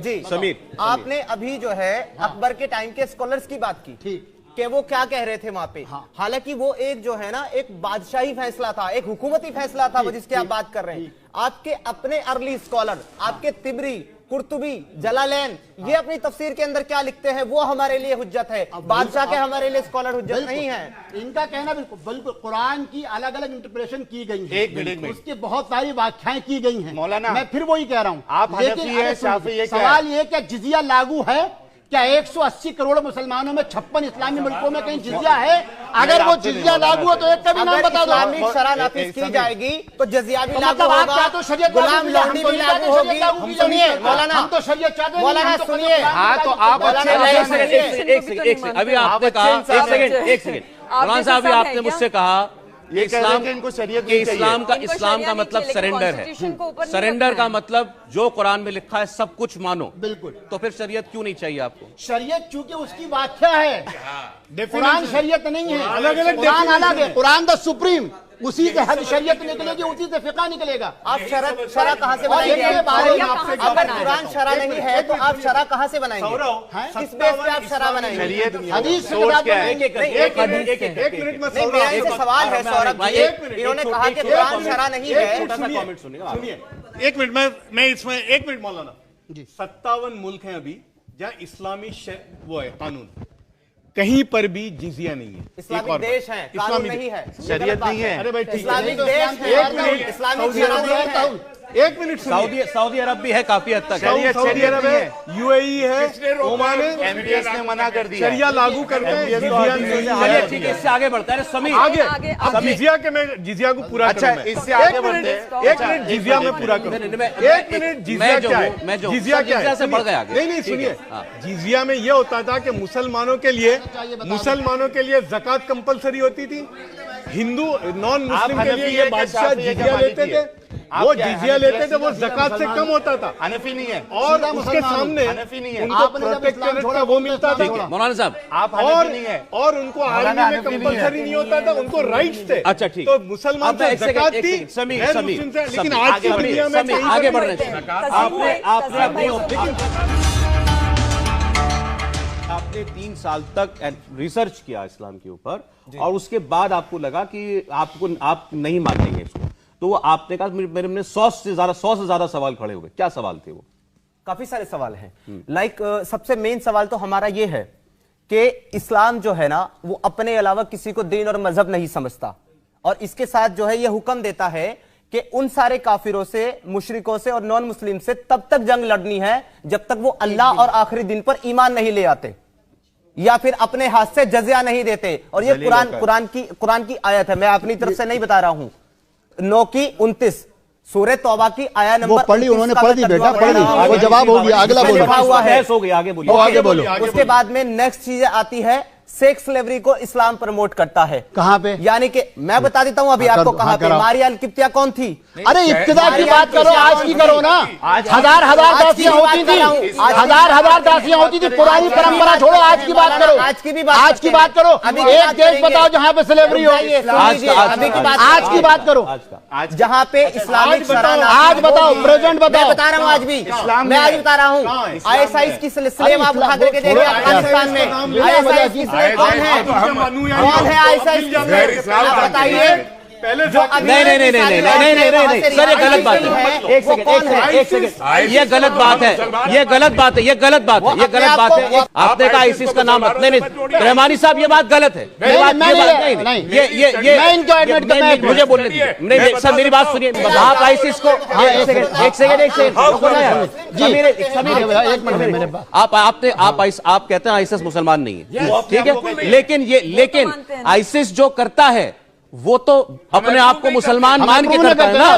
जी समीर, आपने अभी जो है अकबर के टाइम के स्कॉलर्स की बात की कि वो क्या कह रहे थे वहां पे। हालांकि वो एक जो है ना एक बादशाही फैसला था, एक हुकूमती फैसला था वो जिसकी आप बात कर रहे हैं। आपके अपने अर्ली स्कॉलर, आपके तिबरी, कुर्तुबी, जलालैन, ये अपनी तफसीर के अंदर क्या लिखते हैं वो हमारे लिए हुज्जत है, बादशाह के हमारे लिए स्कॉलर हुज्जत नहीं है। इनका कहना बिल्कुल कुरान की अलग अलग इंटरप्रिटेशन की गई है, एक मिनट उसकी बहुत सारी व्याख्याएं की गई हैं। मौलाना, मैं फिर वही कह रहा हूं, आप लेकिन हनफी हैं, अरे सुनिए, शाफी है, क्या सवाल ये क्या जिजिया लागू है? क्या 180 करोड़ मुसलमानों में 56 इस्लामी मुल्कों में कहीं जिजिया है? अगर वो जिजिया लागू हो तो एक का भी नाम अगर बता दो। इस्लामिक शरह नाफिज की जाएगी तो जजिया भी लागू मतलब आप होगा, चाहते हो शरीयत गुलाम लौंडी भी लागू होगी। सुनिए मौलाना, हम तो शरीयत चाहते हैं, मौलाना सुनिए, हाँ तो आप मौलाना अच्छे सुनिए। एक सेकंड, अभी आपने कहा, एक सेकंड मौलाना साहब, अभी आपने मुझसे कहा ये कह रहे थे इनको शरीयत नहीं चाहिए। इस्लाम का मतलब सरेंडर है। सरेंडर का मतलब जो कुरान में लिखा है सब कुछ मानो। बिल्कुल। तो फिर शरीयत क्यों नहीं चाहिए आपको? शरीयत चूंकि उसकी व्याख्या है, कुरान शरीयत नहीं है, अलग-अलग कुरान definition अलग है, कुरान द सुप्रीम, उसी से हद शरीयत निकलेगी, उसी से फिका निकलेगा। आप शरह कहां से बनाएंगे? अगर कुरान शरह नहीं है तो आप शरह कहां से बनाएंगे? किस बेस पे आप शरह बनाएंगे? शरीयत हदीस के सोच साथ क्या है? बनाएंगे। एक मिनट में नहीं, मेरा इनसे सवाल है सौरभ जी, इन्होंने कहा कि कुरान शरह नहीं है। सुनिए, एक मिनट मैं इसमें एक मिनट मौलाना, 57 मुल्क हैं अभी जहाँ इस्लामी वो है कानून, कहीं पर भी जिजिया नहीं है। इस्लामिक देश है, कानून नहीं है, शरीयत नहीं है। अरे भाई ठीक है, इस्लामिक देश है, एक मिनट, इस्लामिक शरह नहीं है। एक मिनट सुनिए। सऊदी अरब भी है काफी हद तक। सऊदी अरब है, यूएई है, ओमान है, एमबीएस ने मना कर दिया। शरिया लागू करते हैं, जिजिया नहीं है। चलिए ठीक है, इससे आगे बढ़ता है। समीर आगे अब जिजिया के मैं जिजिया को पूरा अच्छा, करूं मैं। इससे आगे एक बढ़ते मिनट, एक मिनट जिजिया में पूरा करूं। एक मिनट जिजिया क्या है? जिजिया क्या है? से बढ़ गया आगे। नहीं सुनिए, जिजिया में यह होता था कि मुसलमानों के लिए जकात कंपलसरी होती थी, हिंदू नॉन मुस्लिम के लिए ये बादशाह जिजिया लेते थे, वो जिजिया लेते थे, वो जकात से कम होता था। हनफी नहीं है और उसके सामने हनफी नहीं है। उनको प्रोटेक्टरेट का वो मिलता था। मौलाना साहब, आप हनफी नहीं है। और उनको आर्मी में कंपलसरी नहीं होता था, उनको राइट्स थे। अच्छा, ठीक। तो मुसलमान अब से एक सेकंड, ज़कात एक थी, सेकंड, समीर, गैर समीर, मुस्लिम से, लेकिन समीर, आज की दुनिया में समीर, कहीं आगे पर बढ़ नहीं रहे है। हैं। आपने 3 साल तक रिसर्च किया इस्लाम के ऊपर और उसके बाद आपको लगा कि आप नहीं मानेंगे इसको, तो वो आपने कहा मेरे में 100 से ज्यादा सवाल खड़े हो गए। क्या सवाल थे वो? काफी सारे सवाल हैं। लाइक सबसे मेन सवाल तो हमारा ये है कि इस्लाम जो है ना वो अपने अलावा किसी को दीन और मजहब नहीं समझता, और इसके साथ जो है ये हुक्म देता है कि उन सारे काफिरों से, मुशरिकों से और नॉन मुस्लिम से तब तक जंग लड़नी है जब तक वो अल्लाह और आखिरी दिन पर ईमान नहीं ले आते या फिर अपने हाथ से जजिया नहीं देते। और ये कुरान की आयत है, मैं अपनी तरफ से नहीं बता रहा हूं। 9 की 29 सूरह तौबा की आया नंबर, वो पढ़ी, उन्होंने पढ़ दी बेटा, पढ़ दी, वो जवाब हो गया, अगला बोलो। लिखा हुआ है, हो गया, आगे बोलिए। आगे बोलो। उसके बाद में नेक्स्ट चीज आती है, सेक्स स्लेवरी को इस्लाम प्रमोट करता है। कहां पे? यानी कि मैं बता देता हूं अभी आपको कहां पे। मारिया अल किप्तिया कौन थी? अरे इब्तिदा की बात करो, आज की करो ना। हजार दासियां होती थी, हजार दासियां होती थी। पुरानी परंपरा छोड़ो, आज की बात करो। आज की बात करो। एक देश बताओ जहां पे स्लेवरी हो। आज की बात करो, जहां पे इस्लामिक शरह। आज बताओ, प्रेजेंट बताओ। बता रहा हूं आज भी, मैं आज बता रहा हूं। ISIS की स्लेव आप उठा करके देखिए अफगानिस्तान में। ISIS की स्लेव कौन है? कौन है ISIS की स्लेव? आप बताइए। पहले जो अभी नहीं, सर ये गलत बात है। एक सेकंड, ये गलत बात है, ये गलत बात है, ये गलत बात है, ये गलत बात है। आपने कहा आईसिस का नाम रखने नहीं, रहमानी साहब ये बात गलत है। ये मुझे बोलने दीजिए। नहीं सर, मेरी बात सुनिए। आप आईसिस को एक सेकंड आप कहते हैं आईसिस मुसलमान नहीं है, ठीक है, लेकिन आईसिस जो करता है वो तो अपने आप को मुसलमान मान के करता है ना।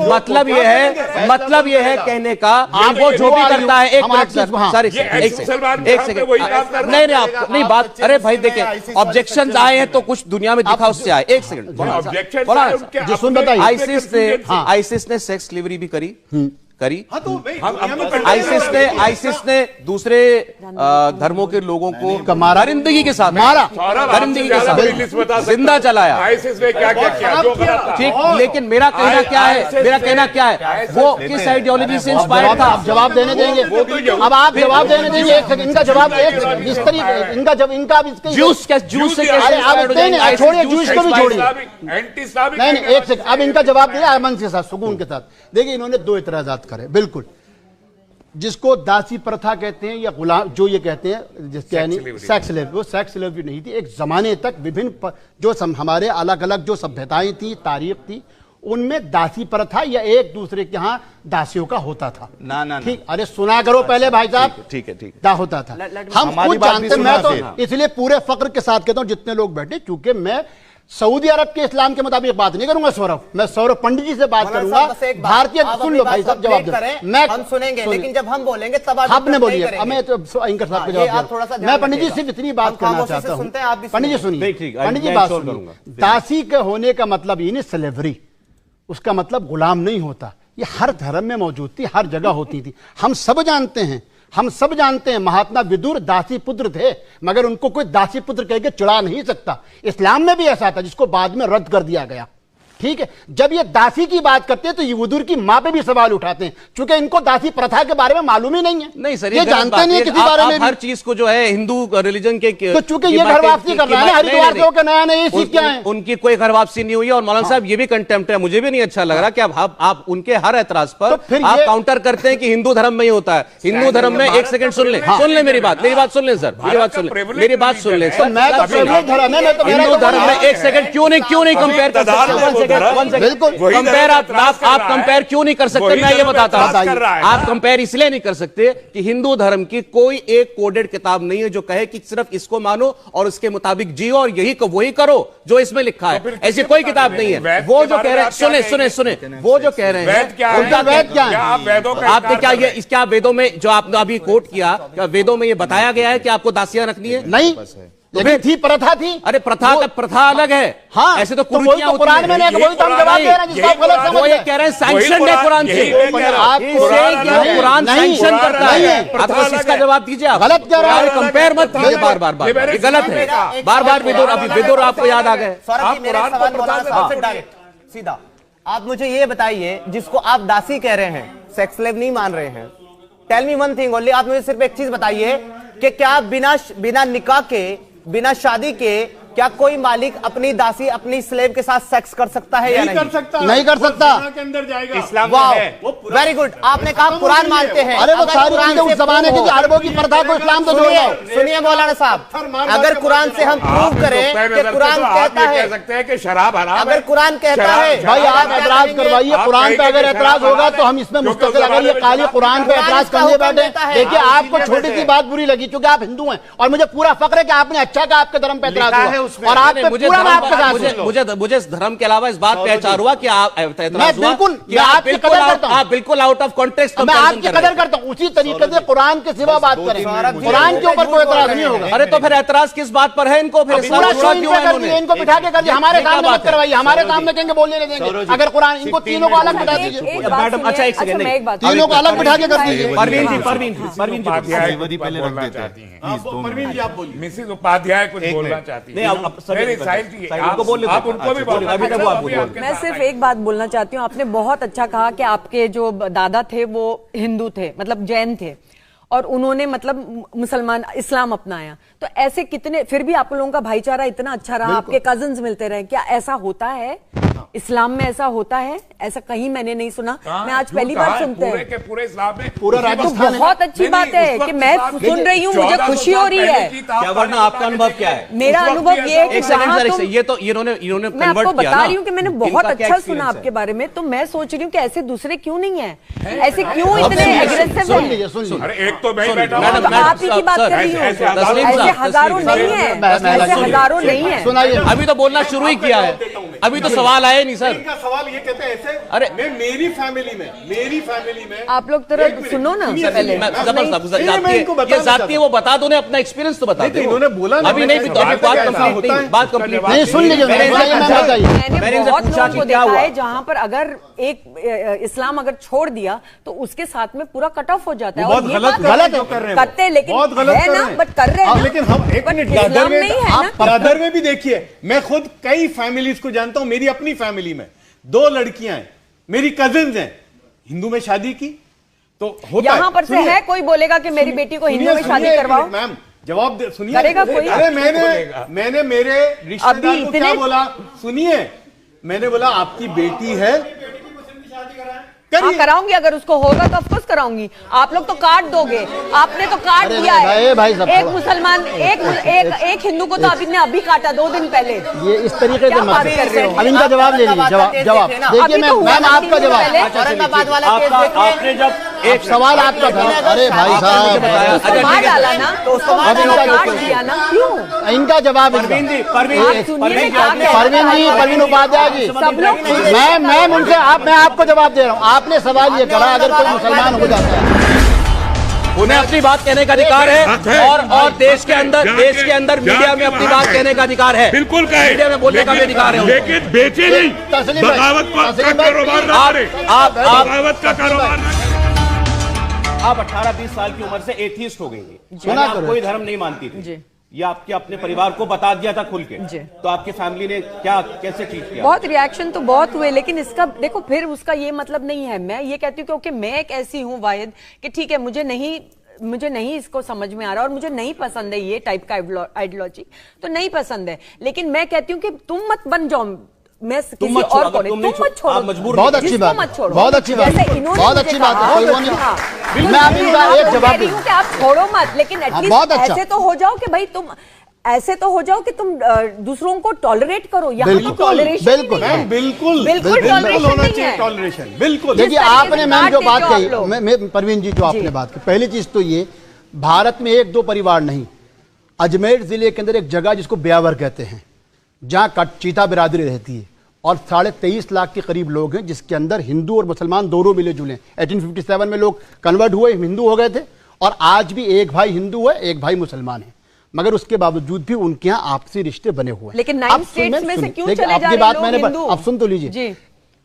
मतलब ये है कहने का वो जो भी करता है। एक मिनट सर, एक सेकंड नहीं आप नहीं बात। अरे भाई देखिए, ऑब्जेक्शंस आए हैं तो कुछ दुनिया में दिखा उससे आए। एक सेकंड, आईसिस ने सेक्स स्लेवरी भी करी। आईसिस ने दूसरे धर्मों के लोगों को दरिंदगी के साथ दरिंदगी के साथ जिंदा चलाया। आईसिस ने क्या क्या किया, जो गलत था। ठीक, लेकिन मेरा कहना क्या है, वो किस आइडियोलॉजी से इंस्पायर्ड था? आप जवाब देने देंगे? अब आप जवाब देने देंगे? एक सेकंड, इनका जवाब इस तरीके इनका जब इनका जूस से कैसे छोड़िए, जूस को भी छोड़िए। Anti Islamic. नहीं एक सेकंड, अब इनका जवाब दिया अमन के साथ, सुकून के साथ। देखिए इन्होंने दो इतराजात करे। बिल्कुल, जिसको दासी प्रथा कहते हैं या गुलाम जो ये कहते हैं, जिसके यानी सेक्स स्लेवरी, वो सेक्स स्लेवरी नहीं थी। एक जमाने तक विभिन्न जो हमारे अलग अलग जो सभ्यताएं थी, तारीख थी, उनमें दासी प्रथा या एक दूसरे के यहाँ दासियों का होता था। ना ठीक, अरे सुना करो पहले भाई साहब। ठीक है दा होता था। हम खुद जानते, मैं तो इसलिए पूरे फक्र के साथ कहता हूं जितने लोग बैठे, क्योंकि मैं सऊदी अरब के इस्लाम के मुताबिक बात नहीं करूंगा सौरभ, मैं सौरभ पंडित जी से बात करूंगा। भारतीय, सुन लो भाई साहब, जवाब मैं हम सुनेंगे, लेकिन जब हम बोलेंगे तब आपने बोलिए। मैं तो एंकर साहब को जवाब, मैं पंडित जी सिर्फ इतनी बात करना चाहता हूँ। पंडित जी सुनिए, पंडित जी बात सुनिए। दासी के होने का मतलब ये नहीं स्लेवरी, उसका मतलब गुलाम नहीं होता। ये हर धर्म में मौजूद थी, हर जगह होती थी। हम सब जानते हैं महात्मा विदुर दासी पुत्र थे, मगर उनको कोई दासी पुत्र कह के चिढ़ा नहीं सकता। इस्लाम में भी ऐसा था, जिसको बाद में रद्द कर दिया गया। ठीक है, जब ये दासी की बात करते हैं तो ये विदुर की मां पे भी सवाल उठाते हैं, क्योंकि इनको दासी प्रथा के बारे में मालूम ही नहीं है। नहीं सर, ये जानते नहीं है किसी बारे में। हर चीज को जो है हिंदू रिलीजन के, तो चूंकि ये घर वापसी कर रहा है ना, हरिद्वार से होकर नया नया सीख क्या है, उनकी कोई घर वापसी नहीं हुई। और मौलाना साहब ये भी कंटेम्प्ट है, मुझे भी नहीं अच्छा लग रहा कि आप उनके हर एतराज पर आप काउंटर करते हैं कि हिंदू धर्म में ही होता है। हिंदू धर्म में, एक सेकंड सुन ले मेरी बात सुन ले सर, मेरी बात सुन ले सर। हिंदू धर्म में, एक सेकंड, क्यों नहीं कंपेयर कर सकते? कंपेयर आप कंपेयर क्यों नहीं कर सकते? मैं ये बताता हूं, आप कंपेयर इसलिए नहीं कर सकते कि हिंदू धर्म की कोई एक कोडेड किताब नहीं है जो कहे कि सिर्फ इसको मानो और उसके मुताबिक जियो और वही करो जो इसमें लिखा है। ऐसी कोई किताब नहीं है। वो जो कह रहे हैं, सुने, वो जो कह रहे हैं उनका वेद क्या है? आपने क्या वेदों में जो आपने अभी कोट किया, क्या वेदों में ये बताया गया है कि आपको दासियां रखनी है? नहीं, लेकिन थी, प्रथा थी। अरे प्रथा अलग है। हाँ, ऐसे तो कुरान में वही तो हम जवाब दे रहे हैं, जिसको गलत समझ रहे हैं। कह रहे हैं सैंक्शन है कुरान से, कुरान सैंक्शन करता है। आप इसका जवाब दीजिए। आप गलत कह रहे हैं, कंपेयर मत कीजिए बार-बार, ये गलत है। बार-बार विदुर आपको याद आ गए। सीधा आप मुझे ये बताइए, जिसको आप दासी कह रहे हैं, सेक्स स्लेव नहीं मान रहे हैं, tell me one thing only, आप मुझे सिर्फ एक चीज बताइए कि क्या बिना निकाह के, बिना शादी के, क्या कोई मालिक अपनी दासी, अपनी स्लेव के साथ सेक्स कर सकता है या नहीं? नहीं कर सकता। के अंदर जाएगा। इस्लाम में है। वेरी गुड, आपने कहा कुरान मानते हैं। अरे वो सारी चीजें उस जमाने की अरबों की प्रथा को इस्लाम से जोड़ दो। सुनिए मौलाना साहब, अगर कुरान से हम प्रूव करें कि कुरान कहता है, कह सकते हैं कि शराब हराम, अगर कुरान कहता है, भाई आप एतराज करवाइए कुरान पे। अगर एतराज होगा तो हम इसमें मुस्तकिल, अगर ये काली कुरान पे एतराज करने बैठे। देखिए आपको छोटी सी बात बुरी लगी क्योंकि आप हिंदू हैं, और मुझे पूरा फक्र है कि आपने अच्छा कहा, आपके धर्म पे एतराज हुआ, और आप मुझे धर्म के अलावा इस बात पे एतराज हुआ कि आप बिल्कुल आउट ऑफ कॉन्टेक्स्ट। मैं आपकी कदर करता हूँ, उसी तरीके से कुरान के सिवा बात करें, कुरान के ऊपर कोई एतराज नहीं होगा। अरे तो फिर एतराज किस बात पर है? इनको फिर इनको बिठा के कर दिया, हमारे सामने मत करवाइए, हमारे सामने कहेंगे बोलने नहीं देंगे। अगर कुरान, इनको तीनों को अलग बिठा दीजिए। मैडम अच्छा एक सेकंड, तीनों को अलग बिठा के कर दीजिए। परवीन जी आप बोलिए। मिसेस उपाध्याय कुछ बोलना चाहती है। आप उनको भी मैं सिर्फ एक बात बोलना चाहती हूँ। आपने बहुत अच्छा कहा कि आपके जो दादा थे वो हिंदू थे, मतलब जैन थे, और उन्होंने मतलब मुसलमान इस्लाम अपनाया। तो ऐसे कितने, फिर भी आप लोगों का भाईचारा इतना अच्छा रहा, आपके कजिन्स मिलते रहे। क्या ऐसा होता है इस्लाम में? ऐसा होता है? ऐसा कहीं मैंने नहीं सुना, मैं आज पहली बार सुनते हैं। पूरे इस्लाम में पूरा राजस्थान तो बहुत अच्छी बात है कि मैं सुन रही हूँ, मुझे खुशी हो रही है। क्या वरना आपका अनुभव क्या है? मेरा अनुभव ये है कि ये तो इन्होंने मैं आपको बता रही हूँ कि मैंने बहुत अच्छा सुना आपके बारे में, तो मैं सोच रही हूँ कि ऐसे दूसरे क्यों नहीं है, ऐसे क्यों इतने एग्रेसिव है? अरे एक तो मैं बैठा हूँ, आप ही की बात कर रही हूँ, ऐसे हजारों नहीं है, ऐसे हजारों नहीं है। अभी तो बोलना शुरू ही किया है। अभी तो सवाल आए नहीं सर। इनका सवाल ये कहते हैं ऐसे, अरे मैं मेरी फैमिली में आप लोग तरह सुनो ना पहले। ये जाती है वो बता दो, अपना एक्सपीरियंस तो बता दो। इन्होंने बोला अभी नहीं, बात कंप्लीट नहीं, सुन लीजिए। मैंने बहुत लोगों को देखा है जहां पर अगर एक इस्लाम अगर छोड़ दिया तो उसके साथ में पूरा कट ऑफ हो जाता है। बहुत और ये गलत कर रहे हैं, करते हैं, लेकिन बहुत गलत है कर ना, रहे हैं। बट कर रहे हैं ना। लेकिन हम एक मिनट इस्लाम नहीं है ना। दादर में भी देखिए, मैं खुद कई फैमिलीज को जानता हूं। मेरी अपनी फैमिली में 2 लड़कियां हैं, मेरी कजिन्स हैं, हिंदू में शादी की तो होता यहाँ पर से है कोई बोलेगा कि मेरी बेटी को हिंदू में शादी करवाओ? मैम जवाब दे, सुनिए। करेगा कोई? अरे मैंने मेरे रिश्तेदार को क्या बोला, सुनिए। मैंने बोला आपकी बेटी है, हाँ कराऊंगी, अगर उसको होगा तो ऑफकोर्स कराऊंगी। आप लोग तो काट दोगे, आपने तो काट दिया है। एक मुसलमान एक हिंदू को तो अभी काटा 2 दिन पहले। ये इस तरीके से मत कर रहे हो। अब इनका जवाब ले लीजिए। जवाब देखिए मैम आपका जवाब। आपने जब एक सवाल आपका था। अरे भाई साहब मार डाला ना तो उसको काट दिया ना, क्यों? इनका जवाब परवीन उपाध्याय जी, सब लोग मैम उनसे मैं आपको जवाब दे रहा हूँ। आपने सवाल ये करा अगर कोई मुसलमान हो जाता है, उन्हें अपनी बात कहने का अधिकार है, और देश के अंदर मीडिया में अपनी बात कहने का अधिकार है। बिल्कुल कहे, मीडिया में बोलने का भी अधिकार है, लेकिन बेचे नहीं, बगावत का कारोबार ना करें। बगावत का कारोबार ना करें। आप 18-20 साल की उम्र से एथीस्ट हो गई थी, आप कोई धर्म नहीं मानती थी, ये आपके अपने परिवार को बता दिया था खुल के, तो आपकी फैमिली ने कैसे ट्रीट किया? बहुत रिएक्शन तो बहुत हुए, लेकिन इसका देखो फिर उसका ये मतलब नहीं है। मैं ये कहती हूँ क्योंकि मैं एक ऐसी हूँ वाहिद कि ठीक है मुझे नहीं इसको समझ में आ रहा और मुझे नहीं पसंद है ये टाइप का आइडियोलॉजी, तो नहीं पसंद है। लेकिन मैं कहती हूँ कि तुम मत बन जाओ, मैं किसी और को नहीं, तुम मत छोड़ो, बहुत अच्छी बात, मत छोड़ो, बहुत अच्छी बात, बहुत अच्छी बात है। मैं अभी एक जवाब दूं कि आप छोड़ो मत, लेकिन एटलीस्ट ऐसे तो हो जाओ कि भाई तुम ऐसे तो हो जाओ कि तुम दूसरों को टॉलरेट करो। यहाँ तो टॉलरेशन टॉलरेशन बिल्कुल। देखिए आपने मैम जो बात कही, परवीन जी जो आपने बात की, पहली चीज तो ये भारत में 1-2 परिवार नहीं, अजमेर जिले के अंदर एक जगह जिसको ब्यावर कहते हैं, जहां चीता बिरादरी रहती है और 23.5 लाख के करीब लोग हैं, जिसके अंदर हिंदू और मुसलमान दोनों मिले जुले। 1857 में लोग कन्वर्ट हुए, हिंदू हो गए थे, और आज भी एक भाई हिंदू है, एक भाई मुसलमान है, मगर उसके बावजूद भी उनके यहाँ आपसी रिश्ते बने हुए हैं। लेकिन 9 स्टेट्स में से क्यों चले जा रहे हैं लोग? अब सुन तो लीजिए,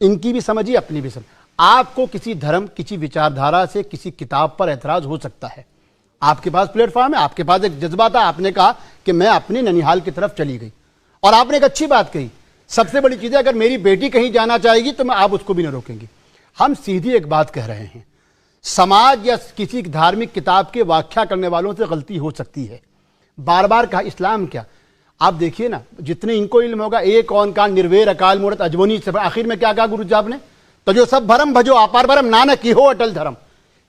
इनकी भी समझिए अपनी भी समझ। आपको किसी धर्म, किसी विचारधारा से, किसी किताब पर ऐतराज हो सकता है, आपके पास प्लेटफॉर्म है, आपके पास एक जज्बा था, आपने कहा कि मैं अपनी ननिहाल की तरफ चली गई, और आपने एक अच्छी बात कही। सबसे बड़ी चीज है, अगर मेरी बेटी कहीं जाना चाहेगी तो मैं आप उसको भी न रोकेंगे। हम सीधी एक बात कह रहे हैं, समाज या किसी धार्मिक किताब के व्याख्या करने वालों से गलती हो सकती है। बार बार कहा इस्लाम क्या, आप देखिए ना, जितने इनको इल्म होगा, एक कौन कान निर्वेर अकाल मूरत अजमोनी से, आखिर में क्या कहा गुरु साहब ने, तो जो सब भरम भजो अपार भरम नानक की हो अटल धर्म,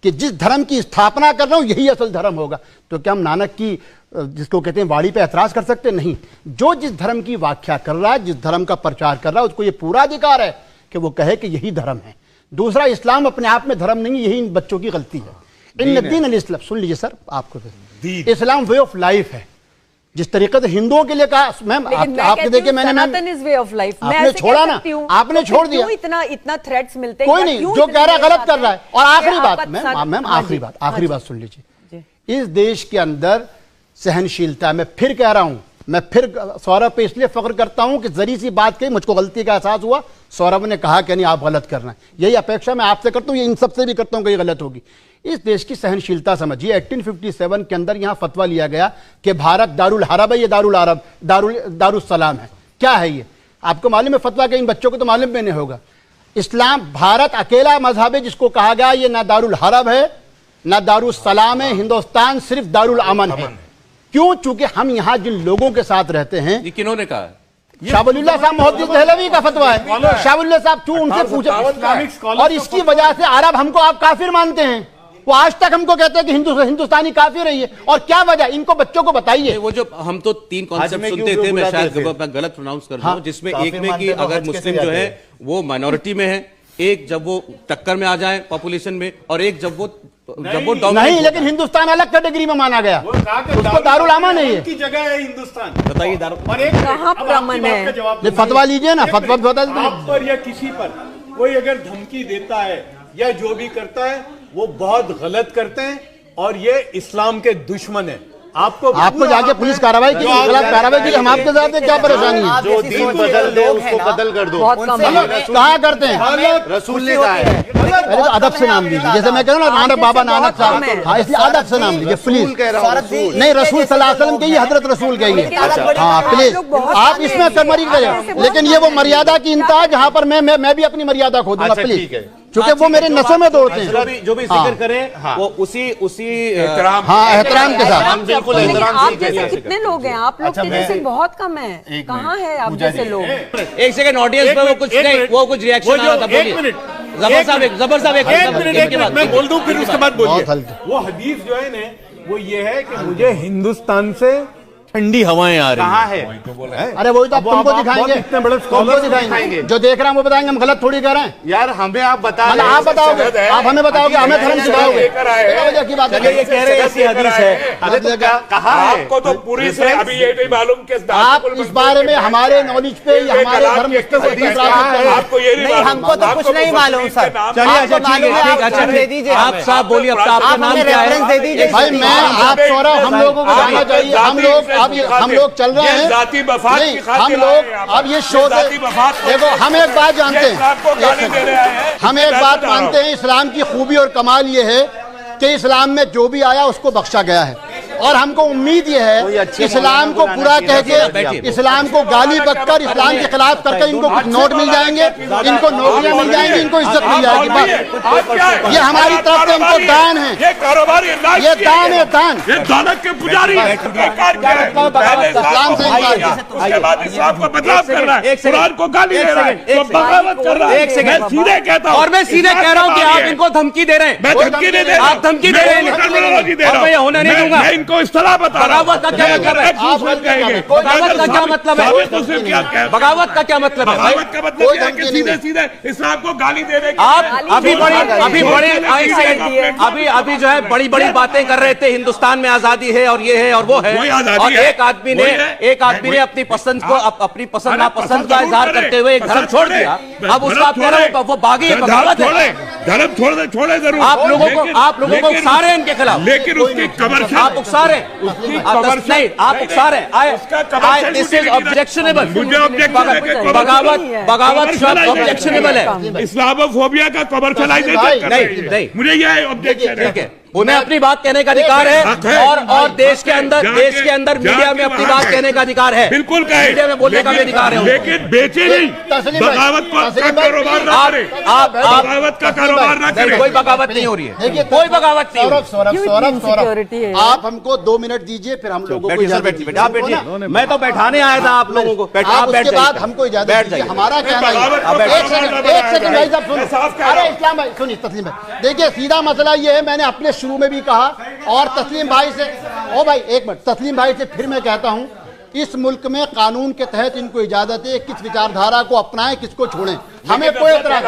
कि जिस धर्म की स्थापना कर रहा हूं यही असल धर्म होगा। तो क्या हम नानक की जिसको कहते हैं वाणी पे ऐतराज कर सकते? नहीं। जो जिस धर्म की व्याख्या कर रहा है, जिस धर्म का प्रचार कर रहा है, उसको ये पूरा अधिकार है कि वो कहे कि यही धर्म है। दूसरा, इस्लाम अपने आप में धर्म नहीं, यही इन बच्चों की गलती है। इन दीन अल इस्लाम, सुन लीजिए सर, आपको इस्लाम वे ऑफ लाइफ है। जिस तरीके से हिंदुओं के लिए कहा, मैम आपने देखिए, मैंने वे ऑफ लाइफ आपने छोड़ा ना, आपने छोड़ दिया, इतना थ्रेट्स मिलते, कोई नहीं, जो कह रहा है गलत कर रहा है। और आखिरी बात मैम, आखिरी बात सुन लीजिए, इस देश के अंदर सहनशीलता, मैं फिर कह रहा हूं, मैं फिर सौरभ पे इसलिए फख्र करता हूं कि जरी सी बात कही, मुझको गलती का एहसास हुआ, सौरभ ने कहा कि नहीं आप गलत कर रहे हैं, यही अपेक्षा मैं आपसे करता हूं, ये इन सबसे भी करता हूं कि ये गलत होगी। इस देश की सहनशीलता समझिए। 1857 के अंदर यहां फतवा लिया गया कि भारत दारुल हरब है, ये दारुल अरब दारुस्सलाम है। क्या है ये? आपको मालूम है फतवा के? इन बच्चों को तो मालूम भी नहीं होगा। इस्लाम, भारत अकेला मजहब है जिसको कहा गया ये ना दारुल हरब है ना दारुस्सलाम है, हिंदुस्तान सिर्फ दारुल अमन है। क्यों? चूंकि हम यहाँ जिन लोगों के साथ रहते हैं, किन्होंने कहा? शाहबुल्लाह साहब मोहद्दिस दहलवी का फतवा है। शाहबुल्लाह साहब क्यों उनसे पूछा, और इसकी वजह से अरब हमको आप काफिर मानते हैं। वो आज तक हमको कहते हैं कि हिंदुस्तानी काफिर है ये, और क्या वजह? इनको बच्चों को बताइए। वो जो हम तो 3 कॉन्सेप्ट सुनते थे, मैं शायद गलत प्रोनाउंस कर रहा हूं, जिसमें एक में कि अगर मुस्लिम जो है वो माइनॉरिटी में है, एक जब वो टक्कर में आ जाए पॉपुलेशन में, और एक जब वो जब वो नहीं, लेकिन हिंदुस्तान अलग कैटेगरी में माना गया, उसको दारुल आमा नहीं है। की जगह है हिंदुस्तान। बताइए और एक कहाँ प्रमाण है? फतवा लीजिए ना, फतवा बता दीजिए। आप पर या किसी पर कोई अगर धमकी देता है या जो भी करता है वो बहुत गलत करते हैं और ये इस्लाम के दुश्मन है। आपको जाके पुलिस कार्रवाई की, खिलाफ कार्रवाई की, हम आपके साथ हैं, क्या परेशानी है? जो दीन बदल दे उसको बदल कर दो। कहाँ करते हैं? रसूल ने कहा है। अरे तो अदब से नाम लीजिए, जैसे मैं कह रहा हूँ नानक बाबा नानक साहब, हाँ इसलिए अदब से नाम लीजिए प्लीज। नहीं, रसूल सल्लल्लाहु अलैहि वसल्लम कहिए, हजरत रसूल कहिए, हाँ प्लीज। आप इसमें सरमरी करें, लेकिन ये वो मर्यादा की इंतहा जहाँ पर मैं भी अपनी मर्यादा खो दूंगा प्लीज, क्योंकि वो मेरे नसों में दौड़ते हैं। जो भी जिक्र करें वो उसी एहतराम के साथ। हम बिल्कुल आप जैसे कितने लोग हैं? आप लोग के जैसे बहुत कम है। कहाँ है आप जैसे लोग? एक सेकंड, ऑडियंस में वो कुछ रिएक्शन आ रहा था। एक मिनट, जबर साहब एक मिनट मैं बोल दूं, फिर उसके बाद बोलिए। वो हदीस जो है ना, वो ये है कि मुझे हिंदुस्तान से ठंडी हवाएं आ रही कहाँ है? अरे वही तो तुमको दिखाएंगे, इतने बड़े तुमको दिखाएंगे, जो देख रहे हैं वो बताएंगे, हम गलत थोड़ी कर रहे हैं यार। हमें आप बता, आप बताओगे, आप हमें बताओगे, हमें धर्म सिखाओगे, की बात है। ये कह रहे हैं ऐसी हदीस है। कहा आपको तो पूरी से अभी ये नहीं मालूम कि आप इस बारे में हमारे नॉलेज पे या हमारे धर्म आपको ये नहीं, हमको तो कुछ नहीं मालूम सर। चलिए अच्छा ठीक है, आप साहब बोलिए, अब आपका नाम क्या है? भाई मैं आप सौरभ, हम लोगों को जानना चाहिए, हम लोग चल रहे हैं, जाति वफात की खातिर हम लोग अब ये शो देखो, हम एक बात जानते हैं, हम एक बात मानते हैं, इस्लाम की खूबी और कमाल ये है कि इस्लाम में जो भी आया उसको बख्शा गया है, और हमको उम्मीद ये है इस्लाम को पूरा कह के, इस्लाम को गाली बककर, इस्लाम के खिलाफ करके इनको कुछ नोट मिल जाएंगे, इनको नौकरियां मिल जाएंगी, इनको इज्जत मिल जाएगी। बस ये हमारी तरफ से इनको दान है, ये कारोबार, ये दान है, दान। ये दानव के पुजारी इस्लाम से उसके बाद इस्लाम को बदलाव कर रहा है, कुरान को गाली दे रहा है, तो बगावत कर रहा है। एक सेकंड, मैं सीधे कहता हूं, और मैं सीधे कह रहा हूं कि आप इनको धमकी दे रहे हैं। मैं धमकी नहीं दे रहा, आप धमकी दे रहे हैं, टर्मिनोलॉजी दे रहा और मैं होने नहीं दूंगा। मैं इनको इस्तेलाह बता रहा हूं। बगावत का क्या मतलब है? बगावत का क्या मतलब है? बगावत का क्या मतलब है? बगावत का मतलब है कि सीधे सीधे इस्लाम को गाली दे रहे। आप अभी अभी जो है बड़ी बड़ी बातें कर रहे थे, हिंदुस्तान में आजादी है और ये है और वो है, और एक आदमी ने अपनी पसंद को, अपनी पसंद नापसंद का इजहार करते हुए एक धर्म छोड़ दिया। अब उसका आप कह रहे हो वो बागी है, बगावत है। धर्म छोड़े जरूर, आप लोगों को उकसा रहे हैं इनके खिलाफ, लेकिन उसकी कमर्शियल, आप उकसा रहे हैं, नहीं आप उकसा रहे हैं। दिस इज ऑब्जेक्शनेबल, बगावत शब्द ऑब्जेक्शनेबल है। इस्लामोफोबिया का कमर्शियलाइजेशन कर रहे हैं। नहीं, मुझे यह ऑब्जेक्शन है। उन्हें अपनी बात कहने का अधिकार है, और देश के अंदर मीडिया में अपनी बात कहने का अधिकार है। बिल्कुल कहे, मीडिया में बोलने का भी अधिकार है, लेकिन बेचे नहीं, बगावत का कारोबार ना करें, बगावत का कारोबार ना करें। कोई बगावत नहीं हो रही है, कोई बगावत नहीं हो रही। सौरभ, आप हमको 2 मिनट दीजिए, फिर हम लोगों को बैठिए, आप बैठिए। मैं तो बैठाने आया था आप लोगों को, आप उसके बाद हमको इजाजत दीजिए। हमारा कहना है, एक सेकंड भाई साहब सुनिए। अरे इस्लाम भाई सुनिए, तस्लीम भाई देखिए, सीधा मसला ये है, मैंने अपने शुरू में भी कहा, और तस्लीम भाई से, ओ भाई एक मिनट, तस्लीम भाई से फिर मैं कहता हूं, इस मुल्क में कानून के तहत इनको इजाजत है किस विचारधारा को अपनाएं, किसको छोड़ें, हमें कोई एतराज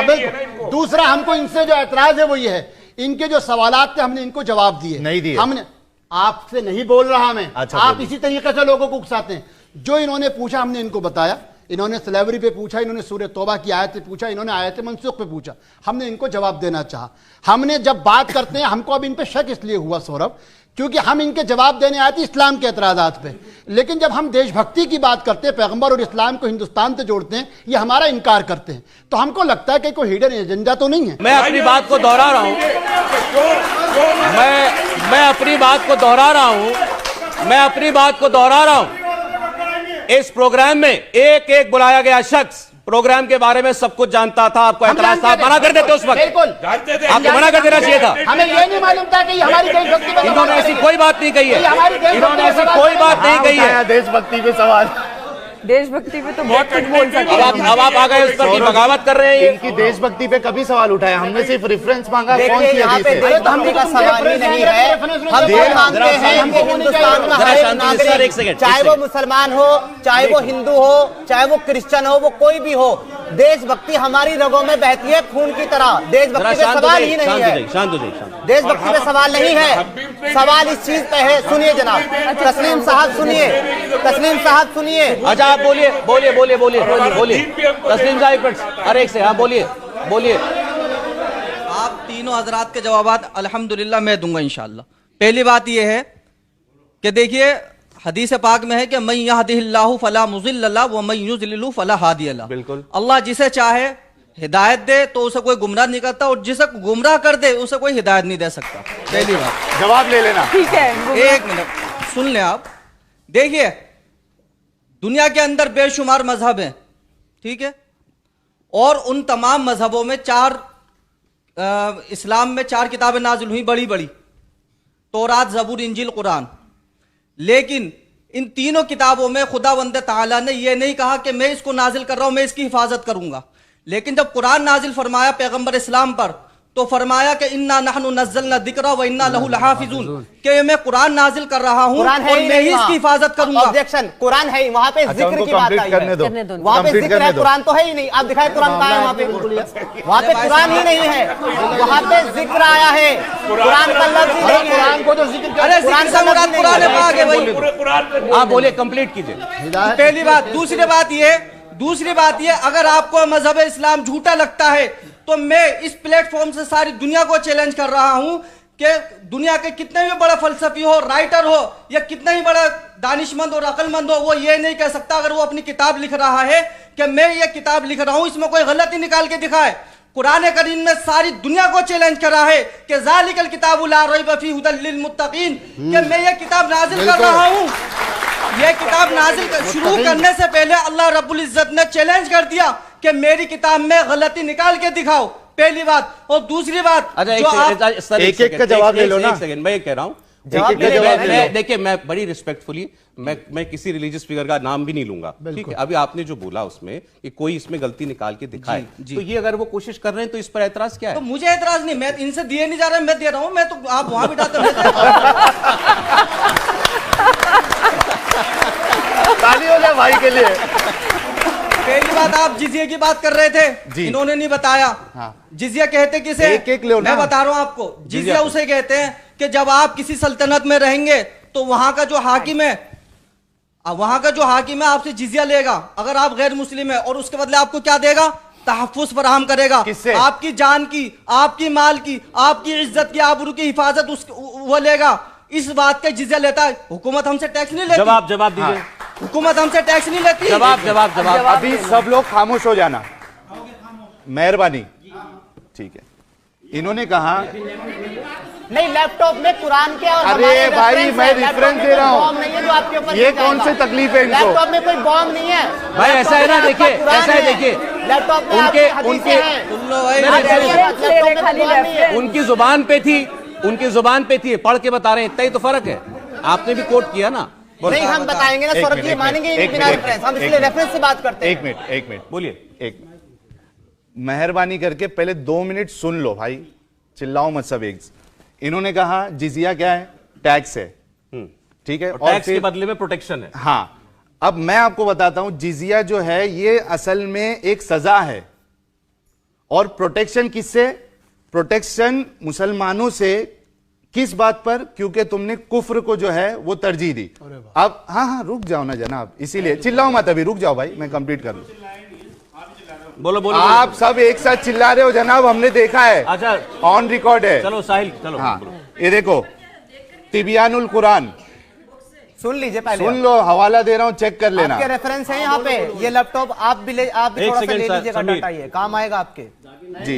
नहीं। दूसरा, हमको इनसे जो एतराज है वो ये है, इनके जो सवालात थे हमने इनको जवाब दिए नहीं दिए। हमने आपसे नहीं बोल रहा मैं, आप इसी तरीके से लोगों को उकसाते हैं। जो इन्होंने पूछा हमने इनको बताया, इन्होंने स्लेवरी पे पूछा, इन्होंने सूरह तौबा की आयत पे पूछा, इन्होंने आयत मनसूख पे पूछा, हमने इनको जवाब देना चाहा। हमने जब बात करते हैं, हमको अब इन पे शक इसलिए हुआ सौरभ, क्योंकि हम इनके जवाब देने आए थे इस्लाम के एतराज़ात पे, लेकिन जब हम देशभक्ति की बात करते हैं, पैगंबर और इस्लाम को हिंदुस्तान से जोड़ते हैं, ये हमारा इनकार करते हैं, तो हमको लगता है कि कोई हिडन एजेंडा तो नहीं है। मैं अपनी बात को दोहरा रहा हूं, मैं अपनी बात को दोहरा रहा हूं। इस प्रोग्राम में एक बुलाया गया शख्स प्रोग्राम के बारे में सब कुछ जानता था, आपको एतराज था, मना कर देते उस वक्त, आपको मना कर देना चाहिए था। हमें ये नहीं मालूम था कि हमारी देशभक्ति पे, इन्होंने ऐसी कोई बात नहीं कही है, इन्होंने ऐसी कोई बात नहीं कही है। देशभक्ति पे सवाल, देशभक्ति पे तो बहुत कुछ बोल सकते हैं। अब आप आ गए उस पर कि बगावत कर रहे हैं। इनकी देशभक्ति पे कभी सवाल उठाया, हमने सिर्फ रेफरेंस मांगा। कौन सी यहाँ पे देशभक्ति का सवाल ही नहीं है, हम ये मांगते हैं कि हिंदुस्तान में हर एक नागरिक, चाहे वो मुसलमान हो, चाहे वो हिंदू हो, चाहे वो क्रिश्चियन हो, वो कोई भी हो, देशभक्ति हमारी रगों में बहती है खून की तरह। देशभक्ति पे सवाल ही नहीं है, देशभक्ति पे सवाल नहीं है, सवाल इस चीज पे है। सुनिए जनाब, तस्लीम साहब सुनिए, तस्लीम साहब सुनिए। अच्छा आप बोलिए बोलिए बोलिए बोलिए बोलिए तस्लीम साहब, अरे एक से, हाँ बोलिए बोलिए। आप तीनों हजरात के जवाबात अल्हम्दुलिल्लाह मैं दूंगा इंशाअल्लाह। पहली बात यह है कि देखिए हदीस पाक में है कि मैं यहदिहिल्लाहु फला मुज़िल्ल लहु व मैं युज़लिलहु फला हादिय लहु। बिल्कुल, अल्लाह जिसे चाहे हिदायत दे तो उसे कोई गुमराह नहीं करता, और जिसे गुमराह कर दे उसे कोई हिदायत नहीं दे सकता। पहली बात, जवाब ले लेना। ठीक है, एक मिनट सुन लें आप। देखिए दुनिया के अंदर बेशुमार मजहब हैं, ठीक है, और उन तमाम मजहबों में इस्लाम में 4 किताबें नाजिल हुई बड़ी बड़ी, तौरात, ज़बूर, इंजील, कुरान। लेकिन इन तीनों किताबों में खुदावंद ताला ने यह नहीं कहा कि मैं इसको नाजिल कर रहा हूं, मैं इसकी हिफाजत करूंगा। लेकिन जब कुरान नाजिल फरमाया पैगंबर इस्लाम पर, तो फरमाया कि इन्ना नहनु नज़्ज़लना ज़िक्रा व इन्ना लहु लहाफ़िज़ून, कि मैं कुरान नाजिल कर रहा हूं और मैं ही इसकी हिफाजत करूंगा। ऑब्जेक्शन, कुरान है वहां पे जिक्र की बात आई है, वहां पे जिक्र है, कुरान तो है ही नहीं। आप दिखाए कुरान कहां है वहां पे? वहां पे कुरान ही नहीं है, वहां पे जिक्र आया है, कुरान का लफ्ज ही नहीं है। कुरान को तो जिक्र, अरे कुरान का मुराद कुरान पाक है भाई। हाँ बोलिए, कंप्लीट कीजिए। पहली बात। दूसरी बात ये, अगर आपको मजहब इस्लाम झूठा लगता है तो मैं इस प्लेटफॉर्म से सारी दुनिया को चैलेंज कर रहा हूं कि दुनिया के कितने भी बड़ा फलसफी हो, राइटर हो, या कितना ही बड़ा दानिशमंद और अक्लमंद हो, वो ये नहीं कह सकता अगर वो अपनी किताब लिख रहा है कि मैं ये किताब लिख रहा हूं इसमें कोई गलती निकाल के दिखाए। कुरान करीम ने सारी दुनिया को चैलेंज करा है कि ज़ालिकल किताबु ला रैब फीहि हुदल लिल मुत्तकीन, कि मैं ये किताब नाजिल कर रहा हूं। ये किताब नाजिल शुरू करने से पहले अल्लाह रब्बुल इज्जत ने चैलेंज कर दिया कि मेरी किताब में गलती निकाल के दिखाओ। पहली बात। और दूसरी बात, एक का जवाब ले लो ना। एक सेकंड, मैं ये कह रहा हूं, देखिए मैं बड़ी रिस्पेक्टफुली मैं किसी रिलीजियस फिगर का नाम भी नहीं लूंगा, ठीक है। अभी आपने जो बोला उसमें कि कोई इसमें गलती निकाल के दिखाए, तो ये अगर वो कोशिश कर रहे हैं तो इस पर एतराज क्या है? तो मुझे एतराज नहीं, मैं इनसे दिए नहीं जा रहा, मैं दे रहा हूं, मैं तो आप वहां बिठाते ताली हो जाए भाई के लिए। पहली बात, आप जिजिया की बात कर रहे थे, इन्होंने नहीं बताया। हाँ। जिजिया कहते किसे? एक लो ना। मैं बता रहा हूं आपको, जिजिया उसे कहते हैं कि जब आप किसी सल्तनत में रहेंगे तो वहां का जो हाकिम है, आपसे जिजिया लेगा अगर आप गैर मुस्लिम है, और उसके बदले आपको क्या देगा? तहफ़्फ़ुज़ फराहम करेगा। किससे? आपकी जान की, आपकी माल की, आपकी इज्जत की, आबरू की हिफाजत वो लेगा। इस बात का जिजिया लेता है। हुकूमत हमसे टैक्स नहीं लेती। जवाब दीजिए। हाँ। हुकूमत हमसे टैक्स नहीं लेती। जवाब। अभी सब लोग खामोश हो जाना, मेहरबानी। ठीक है, इन्होंने कहा नहीं, लैपटॉप में कुरान के और अरे भाई मैं रेफरेंस दे रहा हूँ, नहीं है जो आपके ऊपर। ये कौन सी तकलीफ है इनको? लैपटॉप में कोई बॉम्ब नहीं है भाई, ऐसा है ना, देखिए ऐसा है, देखिए लैपटॉप में उनकी जुबान पे थी, पढ़ के बता रहे हैं, इतना ही तो फर्क है। आपने भी कोट किया ना। नहीं, हम बताएंगे ना सौरभ जी, मानेंगे बिना रेफरेंस, हम इसलिए रेफरेंस से बात करते हैं। एक मिनट बोलिए। एक मेहरबानी करके पहले 2 मिनट सुन लो भाई, चिल्लाओ मत सब एक। इन्होंने कहा जिजिया क्या है? टैक्स है, ठीक है, और टैक्स के बदले में प्रोटेक्शन है। हाँ, अब मैं आपको बताता हूं, जिजिया जो है ये असल में एक सजा है, और प्रोटेक्शन किससे? प्रोटेक्शन मुसलमानों से। किस बात पर? क्योंकि तुमने कुफ्र को जो है वो तरजीह दी। अब हाँ, रुक जाओ ना जनाब, इसीलिए चिल्लाओ मत, अभी रुक जाओ भाई, मैं कंप्लीट कर लूं। बोलो। आप सब एक साथ चिल्ला रहे हो जनाब, हमने देखा है। अच्छा, ऑन रिकॉर्ड है। चलो साहिल, चलो। हाँ, ये देखो तिबियानुल कुरान, सुन लीजिए पहले, सुन लो, हवाला दे रहा हूं, चेक कर लेना। आपके रेफरेंस है यहाँ पे। ये लैपटॉप आप भी थोड़ा सा ले लीजिएगा, डाटा ये काम आएगा आपके जी।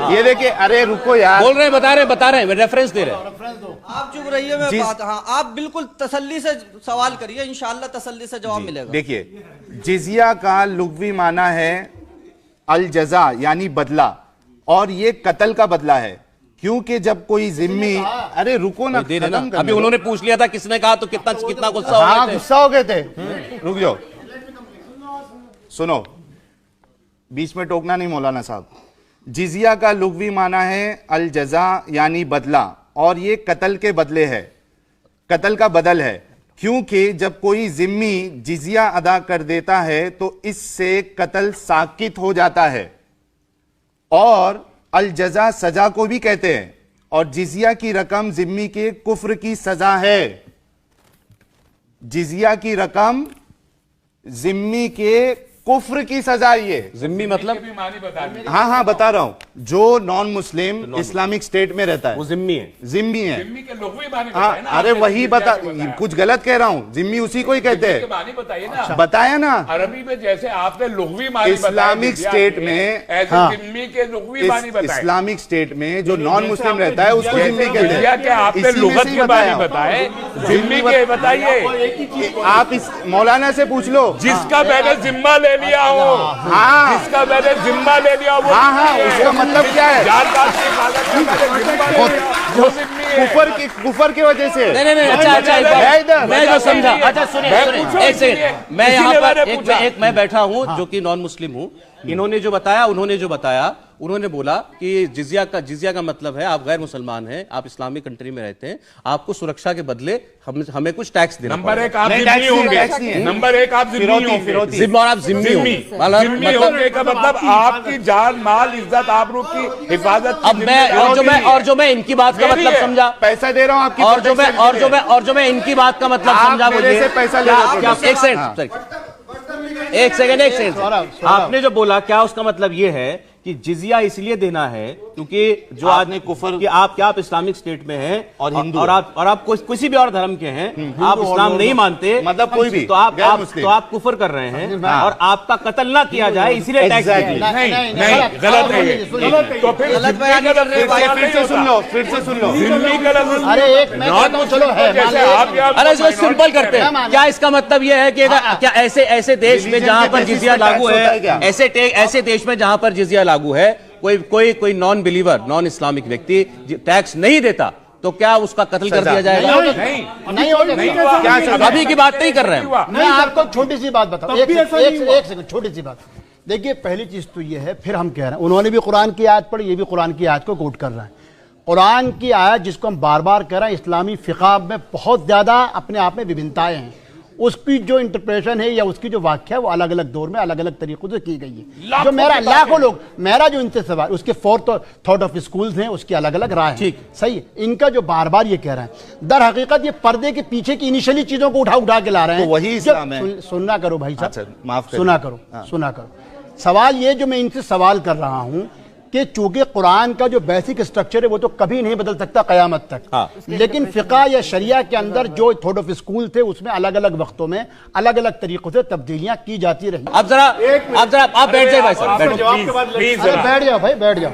ये देखिए, अरे रुको यार, बोल रहे हैं, बता रहे हैं, रेफरेंस दे रहे हैं। आप चुप रहिए, मैं बात। हाँ, आप बिल्कुल तसल्ली से सवाल करिए, इंशाल्लाह तसल्ली से जवाब मिलेगा। देखिए, जिजिया का लुग़वी माना है अल जज़ा, यानी बदला, और ये कत्ल का बदला है। क्योंकि जब कोई जिम्मी, अरे रुको ना, अभी उन्होंने पूछ लिया था किसने कहा, तो कितना गुस्सा हो गए थे। गुस्सा हो गए थे। रुक जाओ, सुनो, बीच में टोकना नहीं मौलाना साहब। जिजिया का लुग़वी माना है अल जज़ा, यानी बदला, और ये कत्ल के बदले है, कत्ल का बदल है। क्योंकि जब कोई जिम्मी जिजिया अदा कर देता है तो इससे कत्ल साकित हो जाता है, और अल जज़ा सजा को भी कहते हैं, और जिजिया की रकम जिम्मी के कुफ्र की सजा है। जिजिया की रकम जिम्मी के कुफ्र की सजा, ये जिम्मी मतलब हाँ हाँ बता रहा हूं, जो नॉन मुस्लिम इस्लामिक स्टेट में रहता है वो जिम्मी है। जिम्मी है। जिम्मी के लुग़वी मानी हाँ, बताए ना, अरे आपने वही बता, जिम्मी बताया। कुछ गलत कह रहा हूं, जिम्मी उसी को ही कहते जिम्मी के हैं। मानी बताइए ना, बताया ना, अरबी में जैसे आपने लुग़वी मानी बताया, इस्लामिक जिजिया स्टेट के, में ऐसे हाँ। जिम्मी के लुग़वी मानी बताए। इस्लामिक स्टेट में जो नॉन मुस्लिम रहता है उसको जिम्मी कहते जिजिया हैं। के आपने इसी में लुग़त से ही के बताया। मानी बताए, जिम्मी के बताइए। आप इस मौलाना से पूछ लो, जिसका मैंने जिम्मा ले लिया हो, हाँ जिसका मैंने जिम्मा ले लिया वो हाँ हाँ, जिम्मी है। उसका मतलब क्या है? जानदार की हिफाजत का मैंने जिम्मा ले लिया, वो जिम्मी है। कुफर की वजह से नहीं अच्छा एक है बार इधर। मैं जो समझा, अच्छा सुनिए एक सेकंड, मैं यहाँ पर मैं बैठा हूँ जो कि नॉन मुस्लिम हूँ। उन्होंने जो बताया उन्होंने बोला कि जिजिया का मतलब है आप गैर मुसलमान हैं, आप इस्लामिक कंट्री में रहते हैं, आपको सुरक्षा के बदले हमें कुछ टैक्स देना नंबर एक पड़ेगा। आप जिम्मी होंगे, नंबर एक आप जिम्मी होंगे, जिम्मी और आप जिम्मी होंगे। जिम्मी होंगे का मतलब आपकी जान माल इज्जत आबरू की हिफाजत। अब मैं जो मैं इनकी बात का मतलब समझा, पैसा दे रहा हूँ आपकी, और जो मैं इनकी बात का मतलब समझा, मुझे पैसा ले रहे हो। एक सेकंड आपने जो बोला क्या उसका मतलब ये है कि जिजिया इसलिए देना है क्योंकि जो आपने आज कुफर कि आप इस्लामिक स्टेट में हैं और हिंदू और आप किसी भी और धर्म के हैं, आप इस्लाम नहीं मानते, मतलब कोई भी तो आप कुफर कर रहे हैं और आपका कत्ल ना किया जाए इसीलिए टैक्स नहीं गलत है, तो फिर से सुन लो जिम्मी गलत। अरे एक मैं कहता हूं, चलो है अरे इसको सिंपल करते हैं, क्या इसका मतलब यह है कि क्या ऐसे देश में जहां पर जिजिया लागू है, ऐसे देश में जहां पर जिजिया लागू है, कोई नॉन बिलीवर नॉन इस्लामिक व्यक्ति टैक्स नहीं देता तो क्या उसका कत्ल कर दिया जाएगा? नहीं होगा। अभी की बात नहीं कर रहे हैं। मैं आपको छोटी सी बात बताऊं, एक सेकंड, छोटी सी बात। देखिए पहली चीज तो ये है, फिर हम कह रहे हैं उन्होंने भी कुरान की आयत पढ़ी, ये भी कुरान की आयत को कोट कर रहा है। कुरान की आयत जिसको हम बार बार कह रहे हैं, इस्लामी फिक़ा में बहुत ज्यादा अपने आप में विभिन्नताएं हैं, उसकी जो इंटरप्रेशन है या उसकी जो व्याख्या है वो अलग अलग दौर में अलग अलग तरीकों से की गई है। जो मेरा जो इनसे सवाल, उसके फोर्थ थॉट ऑफ स्कूल्स हैं, उसकी अलग अलग राय है, सही है। इनका जो बार बार ये कह रहे हैं, दर हकीकत ये पर्दे के पीछे की इनिशियली चीजों को उठा के ला रहे हैं, तो वही इस्लाम है। सुनना करो भाई साहब, माफ सुना करो। सवाल ये जो मैं इनसे सवाल कर रहा हूं कि चूंकि कुरान का जो बेसिक स्ट्रक्चर है वो तो कभी नहीं बदल सकता कयामत तक, लेकिन फिक़ा या शरिया के अंदर जो थॉट ऑफ स्कूल थे उसमें अलग अलग वक्तों में अलग अलग तरीकों से तब्दीलियां की जाती रही। अब जरा आप बैठ जाइए भाई साहब, बैठ जाओ भाई, बैठ जाओ।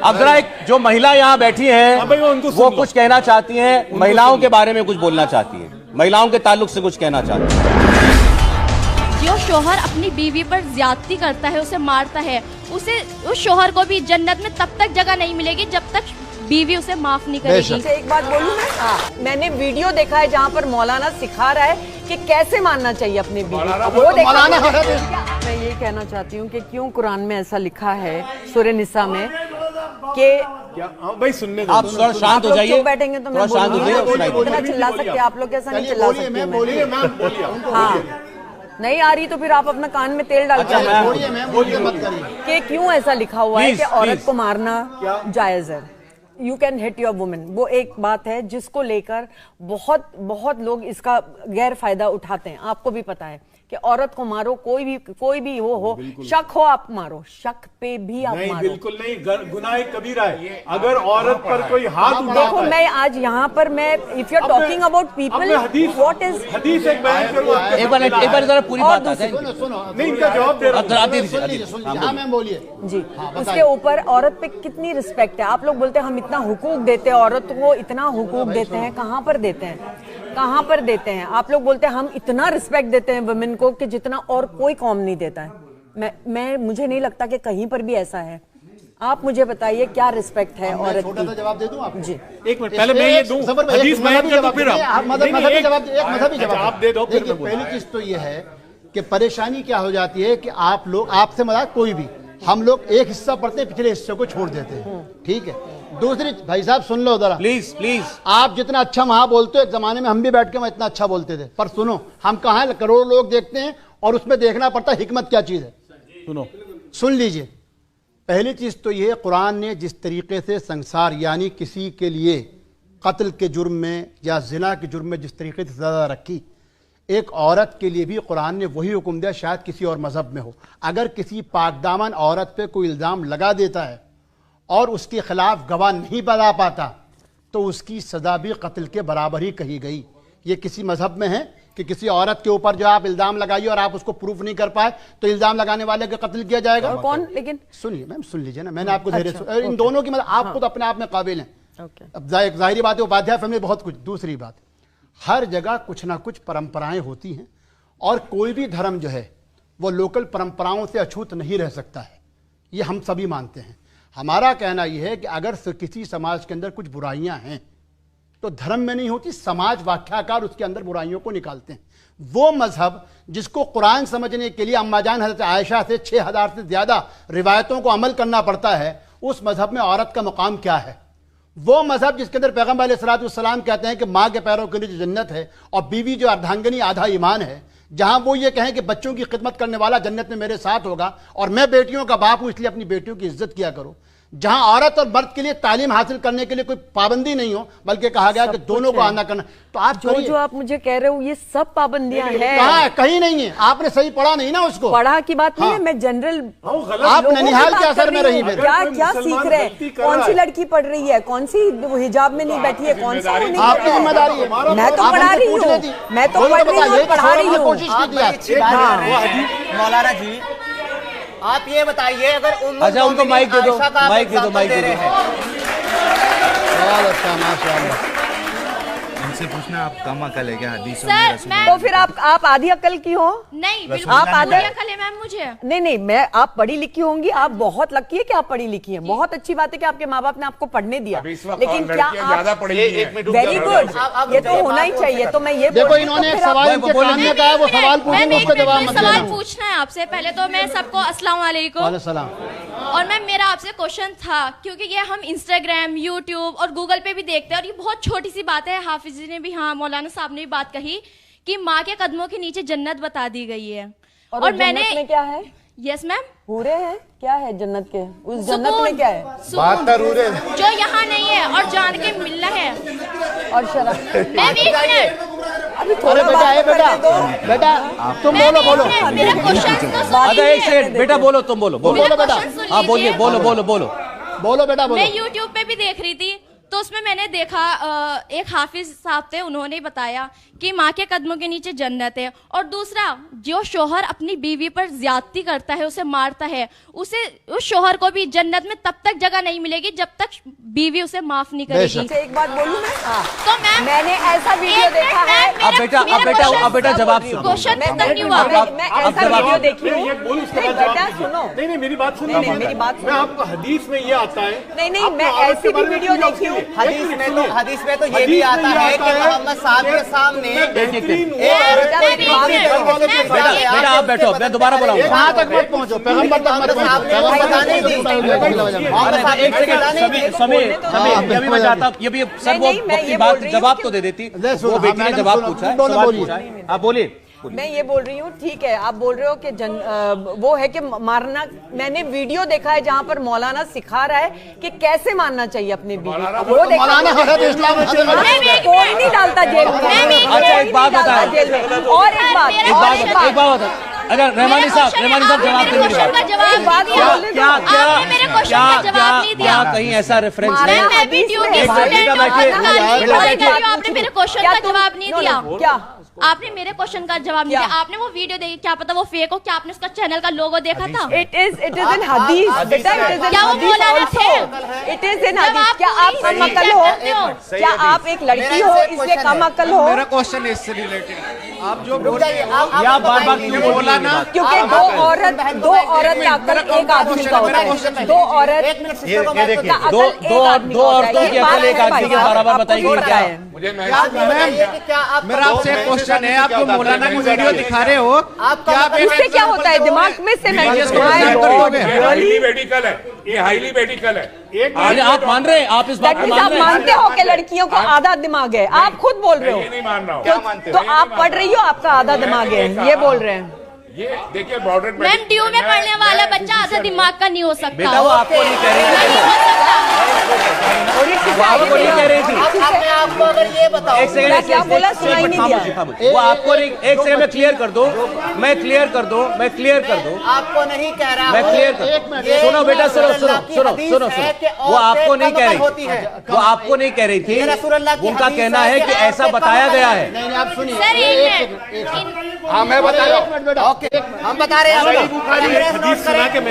अब जरा एक जो महिला यहाँ बैठी है वो कुछ कहना चाहती है, महिलाओं के बारे में कुछ बोलना चाहती है, महिलाओं के ताल्लुक से कुछ कहना चाहती है। जो शोहर अपनी बीवी पर ज्यादती करता है, उसे मारता है, उस शोहर को भी जन्नत में तब तक जगह नहीं मिलेगी जब तक बीवी उसे माफ नहीं करेगी। एक बात बोलूं मैं, मैंने वीडियो देखा है जहाँ पर मौलाना सिखा रहा है कि कैसे मानना चाहिए अपनी बीवी को। वो देखा मैं ये कहना चाहती हूँ कि क्यों कुरान में ऐसा लिखा है सूरह निसा में कि भाई सुनने आप थोड़ा शांत हो जाइए, बैठेंगे तो मैं शांत हो जाइए, इतना चिल्ला सकते आप लोग कैसा नहीं चिल्ला सकते। हाँ नहीं आ रही तो फिर आप अपना कान में तेल डाल के क्यों ऐसा लिखा हुआ है कि औरत को मारना जायज है, you can hit your women. वो एक बात है जिसको लेकर बहुत लोग इसका गैर फायदा उठाते हैं। आपको भी पता है कि औरत को मारो, कोई भी हो शक हो आप मारो, शक पे भी आप नहीं, मारो। बिल्कुल नहीं, गुनाह कबीरा है अगर औरत पर कोई हाथ उठाता देखो है। मैं आज यहाँ पर मैं if you are talking about people what is हदीस एक बयान करो, एक बार जरा पूरी बात आ जाए। नहीं इनका जवाब दे रहा हूं। मैं बोलिए जी। उसके ऊपर औरत पे कितनी रिस्पेक्ट है। आप लोग बोलते हैं हम इतना हुकूक देते हैं औरत को, इतना हुकूक देते हैं, कहाँ पर देते हैं, कहाँ पर देते हैं? आप लोग बोलते हैं हम इतना रिस्पेक्ट देते हैं वुमेन को कि जितना और कोई कौम नहीं देता है। मुझे नहीं लगता कि कहीं पर भी ऐसा है। आप मुझे बताइए क्या रिस्पेक्ट है औरत की? सा जवाब दे दूं आपको? जी एक मिनट पहले मैं ये दूं हदीस बयान कर दूं, फिर मज़हबी जवाब आप दे दो, फिर मैं पहली चीज तो ये है कि परेशानी क्या हो जाती है कि आप लोग, आपसे मजाक कोई भी, हम लोग एक हिस्सा पढ़ते हैं, पिछले हिस्से को छोड़ देते हैं, ठीक है। दूसरी, भाई साहब सुन लो जरा, प्लीज प्लीज। आप जितना अच्छा वहां बोलते हो, एक जमाने में हम भी बैठ के इतना अच्छा बोलते थे, पर सुनो, हम कहाँ हैं, करोड़ों लोग देखते हैं और उसमें देखना पड़ता है हिकमत क्या चीज है। सुन लीजिए, पहली चीज तो ये, कुरान ने जिस तरीके से संसार यानी किसी के लिए कत्ल के जुर्म में या जिना के जुर्म में जिस तरीके से सजा रखी, एक औरत के लिए भी कुरान ने वही हुक्म दिया, शायद किसी और मजहब में हो। अगर किसी पाकदामन औरत पे कोई इल्ज़ाम लगा देता है और उसके खिलाफ गवाह नहीं बना पाता, तो उसकी सजा भी कत्ल के बराबर ही कही गई। ये किसी मजहब में है कि किसी औरत के ऊपर जो आप इल्ज़ाम लगाइए और आप उसको प्रूफ नहीं कर पाए तो इल्ज़ाम लगाने वाले का कत्ल किया जाएगा। और कौन? लेकिन सुनिए मैम, सुन लीजिए ना, मैंने आपको धैर्य, इन दोनों की मतलब आप खुद अपने आप में काबिल हैं। अब जाहिर बात है, उपाध्याय फैमिली बहुत कुछ। दूसरी बात, हर जगह कुछ ना कुछ परंपराएं होती हैं और कोई भी धर्म जो है वो लोकल परंपराओं से अछूत नहीं रह सकता है, ये हम सभी मानते हैं। हमारा कहना यह है कि अगर किसी समाज के अंदर कुछ बुराइयां हैं तो धर्म में नहीं होती, समाज व्याख्याकार उसके अंदर बुराइयों को निकालते हैं। वो मजहब जिसको कुरान समझने के लिए अम्माजान हज़रत आयशा से 6000 से ज्यादा रिवायतों को अमल करना पड़ता है, उस मजहब में औरत का मुकाम क्या है? वो मजहब जिसके अंदर पैगंबर अलैहिस्सलाम कहते हैं कि माँ के पैरों के नीचे जन्नत है और बीवी जो अर्धांगिनी आधा ईमान है, जहां वो ये कहें कि बच्चों की खिदमत करने वाला जन्नत में मेरे साथ होगा और मैं बेटियों का बाप हूं इसलिए अपनी बेटियों की इज्जत किया करो। जहां औरत और मर्द के लिए तालीम हासिल करने के लिए कोई पाबंदी नहीं हो, बल्कि कहा गया कि दोनों को आना करना। तो आप जो आप मुझे कह रहे हो ये सब पाबंदियां हैं। कहाँ है? कहीं नहीं है। आपने सही पढ़ा नहीं ना उसको। पढ़ा की बात नहीं है, मैं जनरल आप ननिहाल के असर में रही। क्या क्या सीख रहे हैं? कौन सी लड़की पढ़ रही है, कौन सी हिजाब में नहीं बैठी है, कौन सा आपकी जिम्मेदारी है। मैं तो पढ़ा रही हूँ, मैं तो पढ़ रही हूँ, पढ़ा रही हूँ। मौलाना जी आप ये बताइए, अगर अच्छा उनको माइक दे दो, माइक दे दो, माइक दे दो। बहुत अच्छा, माशाअल्लाह। उनसे पूछना आप कम अकल है क्या हदीसों में? तो फिर आप आधी अकल की हो? नहीं, बिल्कुल आप आधी अकल है मैम मुझे। नहीं, मैं आप पढ़ी लिखी होंगी, आप बहुत लकी है कि आप पढ़ी लिखी हैं। बहुत अच्छी बात है कि आपके माँ बाप ने आपको पढ़ने दिया, लेकिन क्या आप वेरी गुड, ये तो होना ही चाहिए। तो मैं ये देखो, इन्होंने एक सवाल इनके कान में कहा, वो सवाल पूछूंगा, उसका जवाब मत देना। सवाल पूछना है आपसे। पहले तो मैं सबको अस्सलाम वालेकुम। और मैम मेरा आपसे क्वेश्चन था, क्योंकि ये हम इंस्टाग्राम, यूट्यूब और गूगल पे भी देखते हैं और ये बहुत छोटी सी बात है, हाफिज जी ने भी, हाँ मौलाना साहब ने भी बात कही कि माँ के कदमों के नीचे जन्नत बता दी गई है। और मैंने में क्या है? यस मैम, पूरे हैं क्या है जन्नत के? उस जन्नत में क्या है? जो यहाँ नहीं है और जान के मिलना है। और शराब। मैम एक मिनट, अरे बेटा तुम बोलो। मेरा क्वेश्चन आधा एक सेकंड बेटा, बोलो तुम, बोलो बेटा। हाँ बोलिए, बोलो बेटा। मैं यूट्यूब पे भी देख रही थी तो उसमें मैंने देखा एक हाफिज साहब थे, उन्होंने बताया कि माँ के कदमों के नीचे जन्नत है। और दूसरा, जो शोहर अपनी बीवी पर ज्यादती करता है, उसे मारता है, उसे उस शोहर को भी जन्नत में तब तक जगह नहीं मिलेगी जब तक बीवी उसे माफ नहीं करेगी। एक बात बोलूं मैं? तो मैम मैंने ऐसा वीडियो देखा है। अब बेटा जवाब सुनो। क्वेश्चन खत्म नहीं हुआ। मैं ऐसा वीडियो देखी हूँ। बेटा सुनो, नहीं मेरी बात सुनिए, मेरी बात मैं आपको हदीस में ये आता है। नहीं, मैं ऐसी भी वीडियो देखी हूँ। हदीस में तो ये भी आता है कि मोहम्मद साहब के सामने बेटा आप बैठो, मैं दोबारा बुलाऊंगा। कहाँ तक मत पहुँचो, पैगंबर तक मत पहुँचो। एक सेकंड समय अभी मैं चाहता हूँ, ये भी सर वो अपनी बात जवाब तो दे देती, वो बेटी ने जवाब पूछा है, सवाल पूछा है, आप बोलिए। मैं ये बोल रही हूँ, ठीक है आप बोल रहे हो कि वो है कि मारना। मैंने वीडियो देखा है जहाँ पर मौलाना सिखा रहा है कि कैसे मारना चाहिए अपने बीवी। वो कोई नहीं डालता जेल में। अच्छा एक बात बताओ, और एक बात अगर रहमानी साहब जवाब दे दीजिए। क्या कहीं ऐसा रेफरेंस है? आपने मेरे क्वेश्चन का जवाब नहीं दिया। क्या आपने मेरे क्वेश्चन का जवाब नहीं दिया? आपने वो वीडियो देखी, क्या पता वो फेक हो? क्या आपने उसका चैनल का लोगो देखा था? इट इज इन हदीस बेटा, इट इज इन क्या वो मौलाना थे? इट इज इन हदीस। क्या आप कम अकल हो? क्या आप एक लड़की हो इसलिए कम अकल हो? मेरा क्वेश्चन इससे रिलेटेड आप जो बोल रहे हैं आप बार-बार क्यों बोला ना? क्योंकि दो औरत का अकल एक आदमी का होता है। दो औरत दो औरतों की अकल एक आदमी के बराबर बताइए क्या है? मुझे मेरा आपसे एक क्वेश्चन है, आप जो मौलाना की वीडियो दिखा रहे हो, क्या उससे क्या होता है दिमाग में से हाईली मेडिकल है, ये हाईली मेडिकल है। आप मान रहे हैं, आप इस बात को आप मानते हो कि लड़कियों को आधा दिमाग है? आप खुद बोल रहे हो। नहीं मान रहा हूँ। तो आप पढ़ रही हो, आपका आधा दिमाग है, ये बोल रहे हैं। ये देखिए बॉर्डर मैम ड्यू में पढ़ने वाला बच्चा आधा दिमाग का नहीं हो सकता। बेटा वो आपको नहीं कह रही आपको नहीं कह रही थी। आपको अगर ये बताओ एक सेकंड, क्या बोला, सुनाई नहीं दिया। वो आपको नहीं, एक सेकंड में क्लियर कर दो, मैं क्लियर कर दो। आपको नहीं कह रहा, मैं क्लियर कर, सुनो बेटा, सुनो, वो आपको नहीं कह रही, वो आपको नहीं कह रही थी, उनका कहना है कि ऐसा बताया गया है। नहीं आप सुनिए, हाँ मैं बता रहा हूँ, हम बता रहे हैं।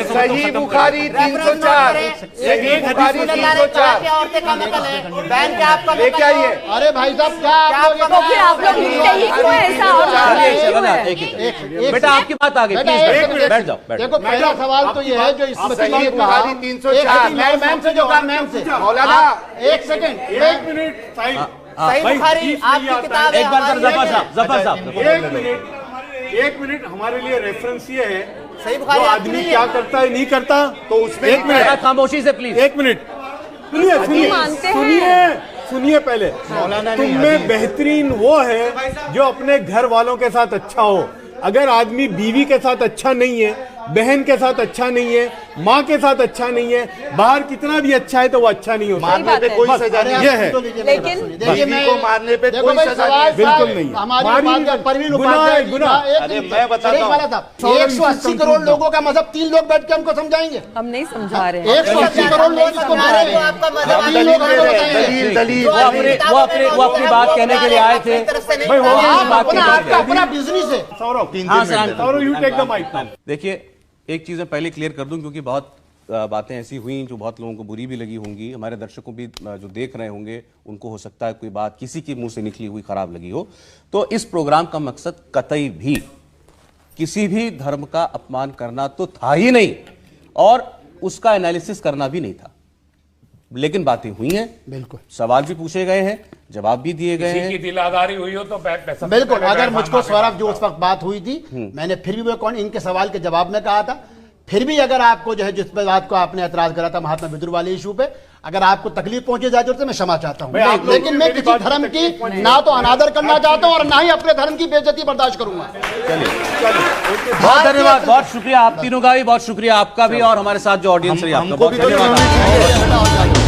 सही बुखारी 304, सही बुखारी 304 बहन क्या आपका लेके आइए। अरे भाई साहब क्या तो फिर आप लोग लिखते ही क्यों ऐसा? बेटा आपकी बात आ गई, प्लीज बैठ जाओ। देखो पहला सवाल तो ये है जो इसमें सही बुखारी 304 मैम से जो कहा, मैम से मौलाना एक सेकंड, एक मिनट, सही बुखारी आपकी किताब है। एक बार जफर साहब, एक मिनट हमारे लिए रेफरेंस ये है, सही बुखारी वो आपकी आदमी नहीं क्या है। करता है नहीं करता, तो उसमें एक बेटा मिनट, खामोशी से प्लीज। एक मिनट सुनिए पहले। तुम में बेहतरीन वो है जो अपने घर वालों के साथ अच्छा हो। अगर आदमी बीवी के साथ अच्छा नहीं है, बहन के साथ अच्छा नहीं है, माँ के साथ अच्छा नहीं है, बाहर कितना भी अच्छा है तो वो अच्छा नहीं होता। मारने पे कोई सजा नहीं ये है, लेकिन बीवी को मारने पे कोई सजा नहीं, बिल्कुल नहीं। हमारी परवीन उपाध्याय जी का मैं बताता हूँ, 180 करोड़ लोगों का मजहब 3 लोग बैठ के हमको समझाएंगे। हम नहीं समझा रहे हैं। 180 करोड़ लोग इसको मारे हैं, आपका मजहब वो अपनी बात कहने के लिए आए थे। आपका अपना बिजनेस है। Saurabh you take the mic now. देखिए एक चीज़ मैं पहले क्लियर कर दूं, क्योंकि बहुत बातें ऐसी हुई जो बहुत लोगों को बुरी भी लगी होंगी, हमारे दर्शकों भी जो देख रहे होंगे उनको हो सकता है कोई बात किसी के मुंह से निकली हुई खराब लगी हो। तो इस प्रोग्राम का मकसद कतई भी किसी भी धर्म का अपमान करना तो था ही नहीं, और उसका एनालिसिस करना भी नहीं था। लेकिन बातें हुई हैं, बिल्कुल सवाल भी पूछे गए हैं, जवाब भी दिए गए किसी की हैं। दिलादारी हुई हो तो पैसा बिल्कुल। अगर मुझको सौरभ जो उस वक्त बात हुई थी, मैंने फिर भी वो कौन इनके सवाल के जवाब में कहा था, फिर भी अगर आपको जो है जिस बात को आपने एतराज करा था महात्मा विद्रोह वाले इशू पे, अगर आपको तकलीफ पहुंचे जाती तो मैं क्षमा चाहता हूं, लेकिन मैं किसी धर्म की ना तो अनादर करना चाहता हूं और ना ही अपने धर्म की बेइज्जती बर्दाश्त करूंगा। बहुत धन्यवाद, बहुत शुक्रिया आप तीनों का भी, बहुत शुक्रिया आपका भी, और हमारे साथ जो ऑडियंस रही आपका बहुत धन्यवाद।